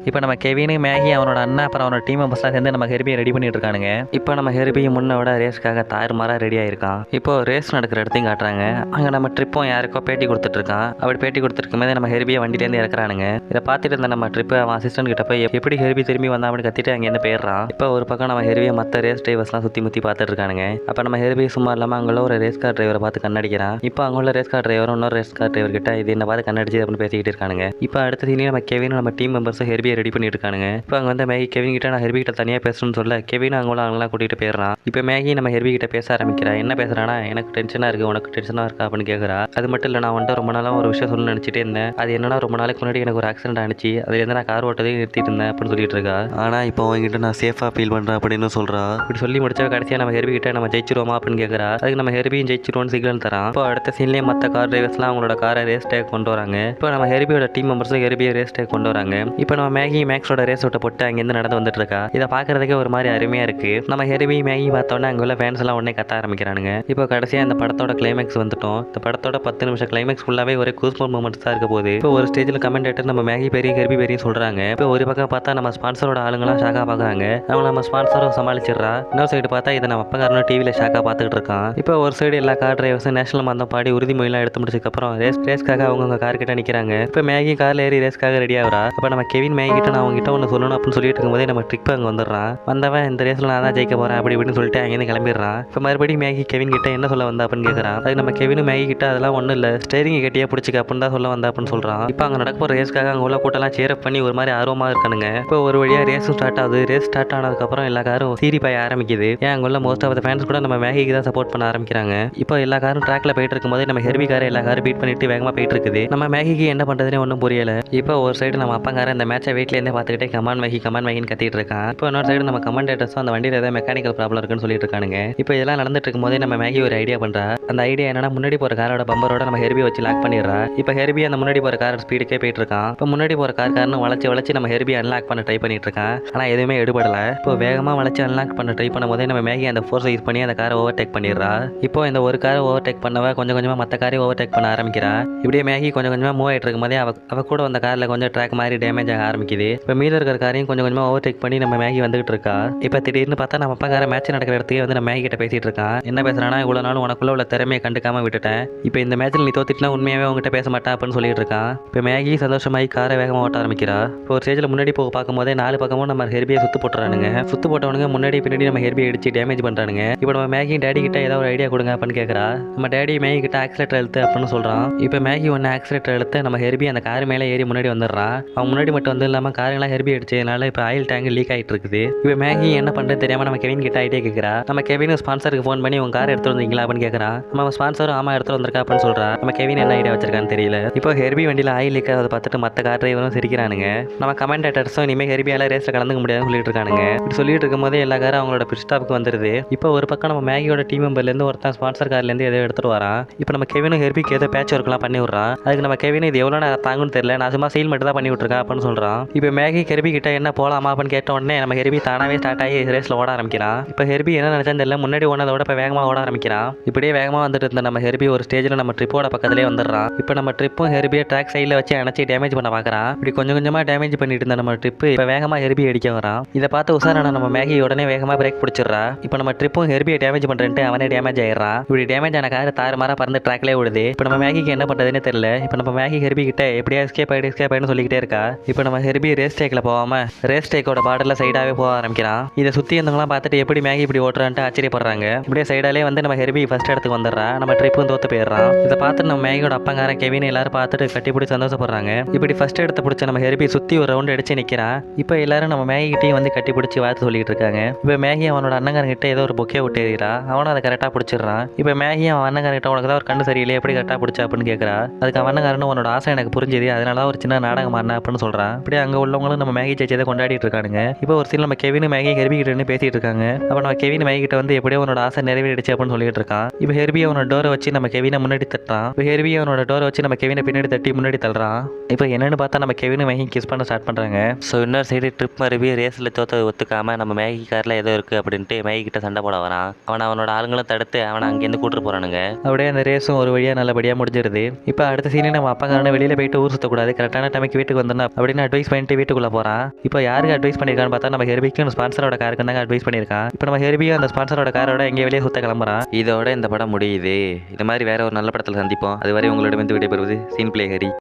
[SPEAKER 1] இப்போ நம்ம கெவின் மேகி அவனோட அண்ணன் அப்புறம் அவனோட டீம் மெம்பர்ஸ்லாம் சேர்ந்து நம்ம ஹெர்பியை ரெடி பண்ணிட்டு இருக்கானுங்க. இப்போ நம்ம ஹெர்பியை முன்னோட ரேஸ்க்காக தாறுமாறாக ரெடி ஆயிருக்கான். இப்போ ரேஸ் நடக்கிற இடத்தையும் காட்டுறாங்க. அங்கே நம்ம ட்ரிப்பும் யாருக்கோ பேட்டி கொடுத்துட்டு இருக்கான். அப்படி பேட்டி கொடுத்துருக்கும் போது நம்ம ஹெர்பியை வண்டியிலேருந்து இறக்குறானுங்க. இதை பார்த்துட்டு இருந்த நம்ம ட்ரிப்பு அவன் அசிஸ்டன்ட் கிட்ட போய் எப்படி ஹெர்பி திரும்பி வந்தா அப்படி கத்திட்டு அங்கேருந்து போயிடுறான். இப்போ ஒரு பக்கம் நம்ம ஹெர்பியை மற்ற ரேஸ் டிரைவர்ஸ்லாம் சுற்றி முற்றி பார்த்துட்டு இருக்கானுங்க. அப்போ நம்ம ஹெர்பி சும்மா இல்லாமல் அங்குள்ள ஒரு ரேஸ் கார் டிரைவரை பார்த்து கண்ணடிக்கிறான். இப்போ அங்குள்ள ரேஸ் கார் டிரைவர் இன்னொரு ரேஸ் கார் டிரைவர் கிட்ட இது என்ன பார்த்து கண்ணடிச்சு அப்படின்னு பேசிக்கிட்டு இருக்கானுங்க. இப்போ அடுத்த சீனில் நம்ம கெவின் நம்ம டீம் மெம்பர்ஸும் ஹெர்பியை ரெடி பண்ணிட்டு இருக்கானுங்க. இப்போ அங்கே வந்து மேகி கெவின் கிட்ட நான் ஹெர்பி கிட்ட தனியாக பேசணும்னு சொல்ல கெவின் அவங்களாம் கூட்டிகிட்டு போயிடுறான். இப்போ மேகி நம்ம ஹெர்பி கிட்ட பேச ஆரம்பிக்கிறா. என்ன பேசுறானா, எனக்கு டென்ஷனாக இருக்குது, உனக்கு டென்ஷனாக இருக்கா அப்படின்னு கேட்குறா. அது மட்டும் இல்லை, நான் வந்துட்டு ரொம்ப நாளாக ஒரு விஷயம் சொல்லணும்னு நினச்சிட்டே இருந்தேன். அது என்னன்னா ரொம்ப நாளைக்கு முன்னாடி எனக்கு ஒரு ஆக்சிடென்ட் ஆனிச்சு, அதுலேருந்து நான் கார் ஓட்டதையும் நிறுத்திட்டு இருந்தேன் அப்படின்னு சொல்லிட்டு இருக்கா. ஆனால் இப்போ அவங்ககிட்ட நான் சேஃபாக ஃபீல் பண்ணுறேன் அப்படின்னு சொல்கிறா. இப்படி சொல்லி முடிச்சா கடைசியாக நம்ம ஹெர்பி கிட்ட நம்ம ஜெயிச்சிருவோமா அப்படின்னு கேட்குறா. அதுக்கு நம்ம ஹெர்பியும் ஜெயிச்சிருவோன்னு சிக்னல் தரான். இப்போ அடுத்த சீன்லேயே மற்ற கார் டிரைவர்ஸ்லாம் அவங்களோட காரை ரேஸ் டேக் கொண்டு வராங்க. இப்போ நம்ம ஹெர்பியோட டீம் மெம்பர்ஸும் ஹெர்பியை ரேஸ் டேக் கொண்டு வராங்க. இப்போ நம்ம மேகி மேக்ஸோட ரேஸ் விட்ட போட்டு அங்கேருந்து நடந்து வந்துட்டு இருக்கா. இதை பார்க்கறதுக்கே ஒரு மாதிரி அருமையா இருக்கு. நம்ம ஹெர்பி மேகி பார்த்தோன்னே அங்கே உள்ள ஃபேன்ஸ் எல்லாம் உடனே கத்த ஆரம்பிக்கிறானுங்க. இப்போ கடைசியா இந்த படத்தோட கிளைமேக்ஸ் வந்துட்டோம். இந்த படத்தோட 10 நிமிஷம் கிளைமேக்ஸ் ஃபுல்லாவே ஒரே கூஸ்போன் மூமெண்ட்ஸ் தான் இருக்க போகுது. இப்போ ஒரு ஸ்டேஜில் கமெண்டேட்டர் நம்ம மேகி பெரிய ஹெர்பி பெரிய சொல்றாங்க. இப்போ ஒரு பக்கம் பார்த்தா நம்ம ஸ்பான்சரோட ஆளுங்களாம் ஷாக்கா பார்க்குறாங்க. அவங்க நம்ம ஸ்பான்சரும் சமாளிச்சிடறா. இன்னொரு சைடு பார்த்தா இதை நம்ம அப்பங்காரனும் டிவியில் ஷாக்கா பார்த்துக்கிட்டு இருக்கான். இப்போ ஒரு சைடு எல்லா கார் டிரைவர்ஸும் நேஷனல் மந்தம் பாடி உறுதிமொழிலாம் எடுத்து முடிச்சதுக்கப்புறம் ரேஸ்க்காக அவங்க கார் கிட்ட நிற்கிறாங்க. இப்போ மேகி காரில் ஏறி ரேஸ்க்காக ரெடி ஆகிறா. அப்போ நம்ம கெவின் மேகி கிட்ட நான் அவங்ககிட்ட ஒன்று சொல்லணும் அப்படின்னு சொல்லிட்டு இருக்கும்போதே நம்ம ட்ரிப் அங்கே வந்துடுறான். வந்தவன் இந்த ரேஸில் நான் தான் ஜெயிக்க போகிறேன் அப்படி இப்படின்னு சொல்லிட்டு அங்கேருந்து கிளம்பிடுறான். இப்போ மறுபடியும் மேகி கெவின் கிட்ட என்ன சொல்ல வந்தா அப்படின்னு கேட்குறான். அது நம்ம கெவினும் மேகி கிட்ட அதெல்லாம் ஒன்றும் இல்லை, ஸ்டேரிங் கட்டியா பிடிச்சிக்க அப்படின்னு தான் சொல்ல வந்தா அப்படின்னு சொல்கிறான். இப்போ அங்கே நடக்க போகிற ரேஸ்க்காக அங்கே உள்ள கூட்டெல்லாம் சேரப் பண்ணி ஒரு மாதிரி ஆர்வமாக இருக்கானுங்க. இப்போ ஒரு வழியாக ரேஸும் ஸ்டார்ட் ஆகுது. ரேஸ் ஸ்டார்ட் ஆனதுக்கப்புறம் எல்லா காரும் சீரி பாய ஆரம்பிக்குது. ஏன் அங்கே உள்ள மோஸ்ட் ஆஃப் த ஃபேன்ஸ் கூட நம்ம மேகிக்கு தான் சப்போர்ட் பண்ண ஆரம்பிக்கிறாங்க. இப்போ எல்லா காரும் ட்ராக்ல போயிட்டு இருக்கும்போது நம்ம ஹெர்பி காரை எல்லா காரும் பீட் பண்ணிட்டு வேகமாக போயிட்டு இருக்குது. நம்ம மேகிக்கு என்ன பண்ணுறதுனே ஒன்றும் புரியல. இப்போ ஒரு சைடு நம்ம அப்பங்கார இந்த மேட்சை வீட்டிலேருந்தே பார்த்துக்கிட்டே கமான் மேகின்னு கத்திட்டு இருக்கான். இப்போ இன்னொரு சைடு நம்ம கமெண்டேட்டர்ஸும் அந்த வண்டியில் ஏதாவது மெக்கானிக்கல் ப்ராப்ளம் இருக்குன்னு சொல்லிட்டு இருக்கானுங்க. இப்போ இதெல்லாம் நடந்துட்டு இருக்கும்போதே நம்ம மேகி ஒரு ஐடியா பண்றா. அந்த ஐடியா என்னன்னா முன்னாடி போற காரோட பம்பரோட நம்ம ஹெர்பி வச்சு லாக் பண்ணிடுறா. இப்போ ஹெர்பி அந்த முன்னாடி போற கார் ஸ்பீடுக்கே போயிட்டு இருக்கான். இப்போ முன்னாடி போற காரன்னு வளைச்சு நம்ம ஹெர்பி அன்லாக் பண்ண ட்ரை பண்ணிட்டு இருக்கான். ஆனால் எதுவுமே எடுபடல. இப்போ வேகமா வளைச்சு அன்லாக் பண்ண ட்ரை பண்ணும் போதே நம்ம மேகி அந்த ஃபோர்ஸை யூஸ் பண்ணி அந்த காரை ஓவர்டேக் பண்ணிடுறா. இப்போ இந்த ஒரு காரை ஓவர்டேக் பண்ணவ கொஞ்சம் கொஞ்சமா மற்ற காரையும் ஓவர்டேக் பண்ண ஆரம்பிக்கிறா. இப்படியே மேகி கொஞ்சம் கொஞ்சமா மூவ் ஆயிட்டு இருக்கும் போதே அவ கூட அந்த கார்ல கொஞ்சம் ட்ராக் மாதிரி டேமேஜ் ஆக ஆரம்பிக்குது. இப்போ மீத இருக்கிற காரையும் கொஞ்சம் கொஞ்சமா ஓவர்டேக் பண்ணி நம்ம மேகி வந்துகிட்டு இருக்கா. இப்போ திடீர்னு பார்த்தா நம்ம அப்பா கார மேட்ச் நடக்கிற இடத்துக்கு வந்து நம்ம மேகி கிட்ட பேசிட்டு இருக்கான். என்ன பேசுறானா, இவ்வளோ நாள் உனக்குள்ள உள்ள திறமையை கண்டுக்காம விட்டுட்டேன், இப்போ இந்த மேட்ச்சில் நீ தோத்துட்டுனா உண்மையாவே உங்ககிட்ட பேச மாட்டா அப்படின்னு சொல்லிட்டு இருக்கான். இப்போ மேகி சந்தோஷமாகி காரை வேகமாக ஓட்ட ஆரம்பிக்கிறா. இப்போ ஒரு ஸ்டேஜில் முன்னாடி போக பார்க்கும்போதே 4 பக்கமும் நம்ம ஹெர்பியை சுத்து போட்டுறானுங்க. சுத்து போட்டவனுங்க முன்னாடி பின்னாடி நம்ம ஹெர்பியை அடிச்சு டேமேஜ் பண்றானுங்க. இப்போ நம்ம மேகி டேடி கிட்ட ஏதாவது ஒரு ஐடியா கொடுங்க அப்படின்னு கேட்கறா. நம்ம டேடி மேகி கிட்ட ஆக்சிலேட்டர் எழுத்து அப்படின்னு சொல்றான். இப்போ மேகி ஒன்று ஆக்சிலேட்டர் எழுத்து நம்ம ஹெர்பி அந்த கார் மேலே ஏறி முன்னாடி வந்துடுறான். அவன் முன்னாடி மட்டும் வந்து இல்லாமல் காரெல்லாம் ஹெர்பி அடிச்சதுனால இப்போ ஆயில் டேங்க் லீக் ஆகிட்டு இருக்குது. இப்போ மேகி என்ன பண்ணுறது தெரியாமல் நம்ம கெவின் கிட்ட ஐடியா கேட்குறா. நம்ம கெவின் ஸ்பான்சருக்கு ஃபோன் பண்ணி உங்க கார் எடுத்து வந்தீங்களா அப்படின்னு கேட்குறான். நம்ம ஸ்பான்சரும் ஆமா எடுத்து வந்திருக்கா அப்படின்னு சொல்றா. நம்ம கெவின் என்ன ஐடியா வச்சிருக்கான்னு தெரியல. இப்போ ஹெர்பி வண்டியில் ஆயில் லீக் ஆகிறத பார்த்துட்டு மற்ற கார் டிரைவரும் சிரிக்கிறானுங்க. நம்ம கமெண்டேட்டர்ஸும் இனிமேல் ஹெர்பியால ரேஸ்ல கலந்துக்க முடியாதுன்னு சொல்லிட்டு இருக்கானுங்க. இப்படி சொல்லிட்டு இருக்கும்போது எல்லா காரும் அவங்களோட பிட் ஸ்டாப்புக்கு வந்துருது. இப்போ ஒரு பக்கம் நம்ம மேகியோட டீம் மெம்பர்லேருந்து ஒருத்தன் ஸ்பான்சர் கார்லேருந்து ஏதோ எடுத்துட்டு வரான். இப்போ நம்ம கெவினும் ஹெர்பிக்கு ஏதோ பேட்ச் ஒர்க்லாம் பண்ணி விட்றான். அதுக்கு நம்ம கெவின் இது எவ்வளோ நேரம் தாங்குன்னு தெரியல, நான் சும்மா சீல் மட்டும் தான் பண்ணி விட்டுருக்கேன் அப்படின்னு சொல்றான். இப்போ மேகி ஹெர்பி கிட்ட என்ன போலாமா அப்படின்னு கேட்ட உடனே நம்ம ஹெர்பி தானாவே ஸ்டார்ட் ஆகி ரேஸ்ல ஓட ஆரம்பிக்கிறான். இப்போ ஹெர்பி என்ன நினைச்சான்னு தெரியல, முன்னாடி ஓனதோட இப்போ வேகமாக ஓட ஆரம்பிக்கிறான். இப்படியே வேகமாக வந்துட்டு இருந்த நம்ம ஹெர்பி ஒரு ஸ்டேஜில் நம்ம ட்ரிப்போட பக்கத்துலேயே வந்துடுறான். இப்போ நம்ம ட்ரிப்பும் ஹெர்பியை ட்ராக் சைடில் வச்சு அணைச்சி டேமேஜ் பண்ண பார்க்குறான். இப்படி கொஞ்சம் கொஞ்சமாக டேமேஜ் பண்ணிட்டு இருந்த நம்ம ட்ரிப்பு இப்போ வேகமாக ஹெர்பி அடிக்க வரான். இதை பார்த்து உசாரான நம்ம மேகி உடனே வேகமாக பிரேக் பிடிச்சிடுறா. இப்போ நம்ம ட்ரிப்பும் ஹெர்பியை டேமேஜ் பண்ணுறேன்ட்டு அவனே டேமேஜ் ஆயிடுறான். இப்படி டேமேஜ் ஆன கார் தாறுமாறாக பறந்து ட்ராக்லேயே விடுது. இப்போ நம்ம மேகிக்கு என்ன பண்ணுறதுன்னு தெரியல. இப்போ நம்ம மேகி ஹெர்பி கிட்ட எப்படியா எஸ்கேப் ஆயிடுன்னு சொல்லிக்கிட்டே இருக்கா. இப்போ நம்ம ஹெர்பி ரேஸ் டேக்கில் போகாம ரேஸ் டேக்கோட பார்டரில் சைடாகவே போக ஆரம்பிக்கிறான். இதை சுற்றி இருந்தவங்களாம் பார்த்துட்டு எப்படி மேகி இப்படி ஓட்டுறான்ட்டு ஆச்சரியப்படுறாங்க. இப்படியே சைடாலே வந்து நம்ம ஹெர்பி ஃபர்ஸ்ட் இடத்துக்கு வந்துடுறான். வந்துடுறா. நம்ம ட்ரிப்பும் தோத்து போயிடுறான். இதை பார்த்துட்டு நம்ம மேகியோட அப்பங்காரன் கெவின் எல்லாரும் பார்த்துட்டு கட்டி பிடிச்சி சந்தோஷப்படுறாங்க. இப்படி ஃபர்ஸ்ட் எடுத்து பிடிச்ச நம்ம ஹெர்பி சுற்றி ஒரு ரவுண்ட் அடிச்சு நிற்கிறான். இப்போ எல்லாரும் நம்ம மேகி கிட்டையும் வந்து கட்டி பிடிச்சி வாழ்த்து சொல்லிட்டு இருக்காங்க. இப்போ மேகி அவனோட அண்ணங்காரங்கிட்ட ஏதோ ஒரு பொக்கே விட்டு எறிகிறா. அவனும் அதை கரெக்டாக பிடிச்சிடுறான். இப்போ மேகி அவன் அண்ணங்காரங்கிட்ட உனக்கு தான் ஒரு கண்ணு சரியில்லை எப்படி கரெக்டாக பிடிச்சா அப்படின்னு கேட்குறா. அதுக்கு அவன் அண்ணங்காரன் உன்னோட ஆசை எனக்கு புரிஞ்சுது, அதனால ஒரு சின்ன நாடகம் ஆடின அப்படின்னு சொல்கிறான். இப்படி அங்கே உள்ளவங்களும் நம்ம மேகி ஜெயிச்சதை கொண்டாடிட்டு இருக்கானுங்க. இப்போ ஒரு சீன் நம்ம கெவின் மேகி ஹெர்பி கிட்ட நின்று பேசிட்டு இருக்காங்க. அப்போ நம்ம கெவின் மேகி கிட்ட வந்து எப்படியோ உன்னோட ஆசை நிறைவேறிடுச்சு அப்படின்னு சொல்லிட்டு இருக்கான். இப்போ ஹெர்பி அவனோட டோரை வச்சு நம்ம கெவினை முன்னாடி தட்டுறான். இப்போ ஹெர்பி அவனோட டோரை வச்சு நம்ம கெவினை பின்னாடி தட்டி முன்னாடி தள்ளுறான். இப்போ என்னன்னு பார்த்தா நம்ம கெவின் மேகி கிஸ் பண்ண ஸ்டார்ட் பண்ணுறாங்க. ஸோ இன்னொரு சைடு ட்ரிப் மறுபடி ரேஸில் தோற்றது ஒத்துக்காம நம்ம மேகி காரில் ஏதோ இருக்குது அப்படின்ட்டு மேகி கிட்ட சண்டை போட வரான். அவனோட ஆளுங்களும் தடுத்து அவனை அங்கேருந்து கூட்டு போகிறானுங்க. அப்படியே அந்த ரேஸும் ஒரு வழியாக நல்லபடியாக முடிஞ்சிருது. இப்போ அடுத்த சீனே நம்ம அப்பங்காரனை வெளியில் போயிட்டு ஊர் சுற்றக்கூடாது, கரெக்டான டைமுக்கு வீட்டுக்கு வந்துடணும் அப்படின்னு அட்வைஸ் பண்ணிட்டு வீட்டுக்குள்ளே போகிறான். இப்போ யாருக்கு அட்வைஸ் பண்ணியிருக்கான்னு பார்த்தா நம்ம ஹெர்பிக்கும் ஸ்பான்சரோட காருக்கு தாங்க அட்வைஸ் பண்ணியிருக்கான். இப்போ நம்ம ஹெர்பியும் அந்த ஸ்பான்சரோட காரோட எங்கே வெளியே சுத்த கிளம்புறான். இதோட இந்த படம் முடியுது. இது மாதிரி வேற ஒரு நல்ல படத்தில் சந்திப்போம். அதுவரை உங்களிடமிருந்து விடைபெறுவது சீன் பிளே ஹரி.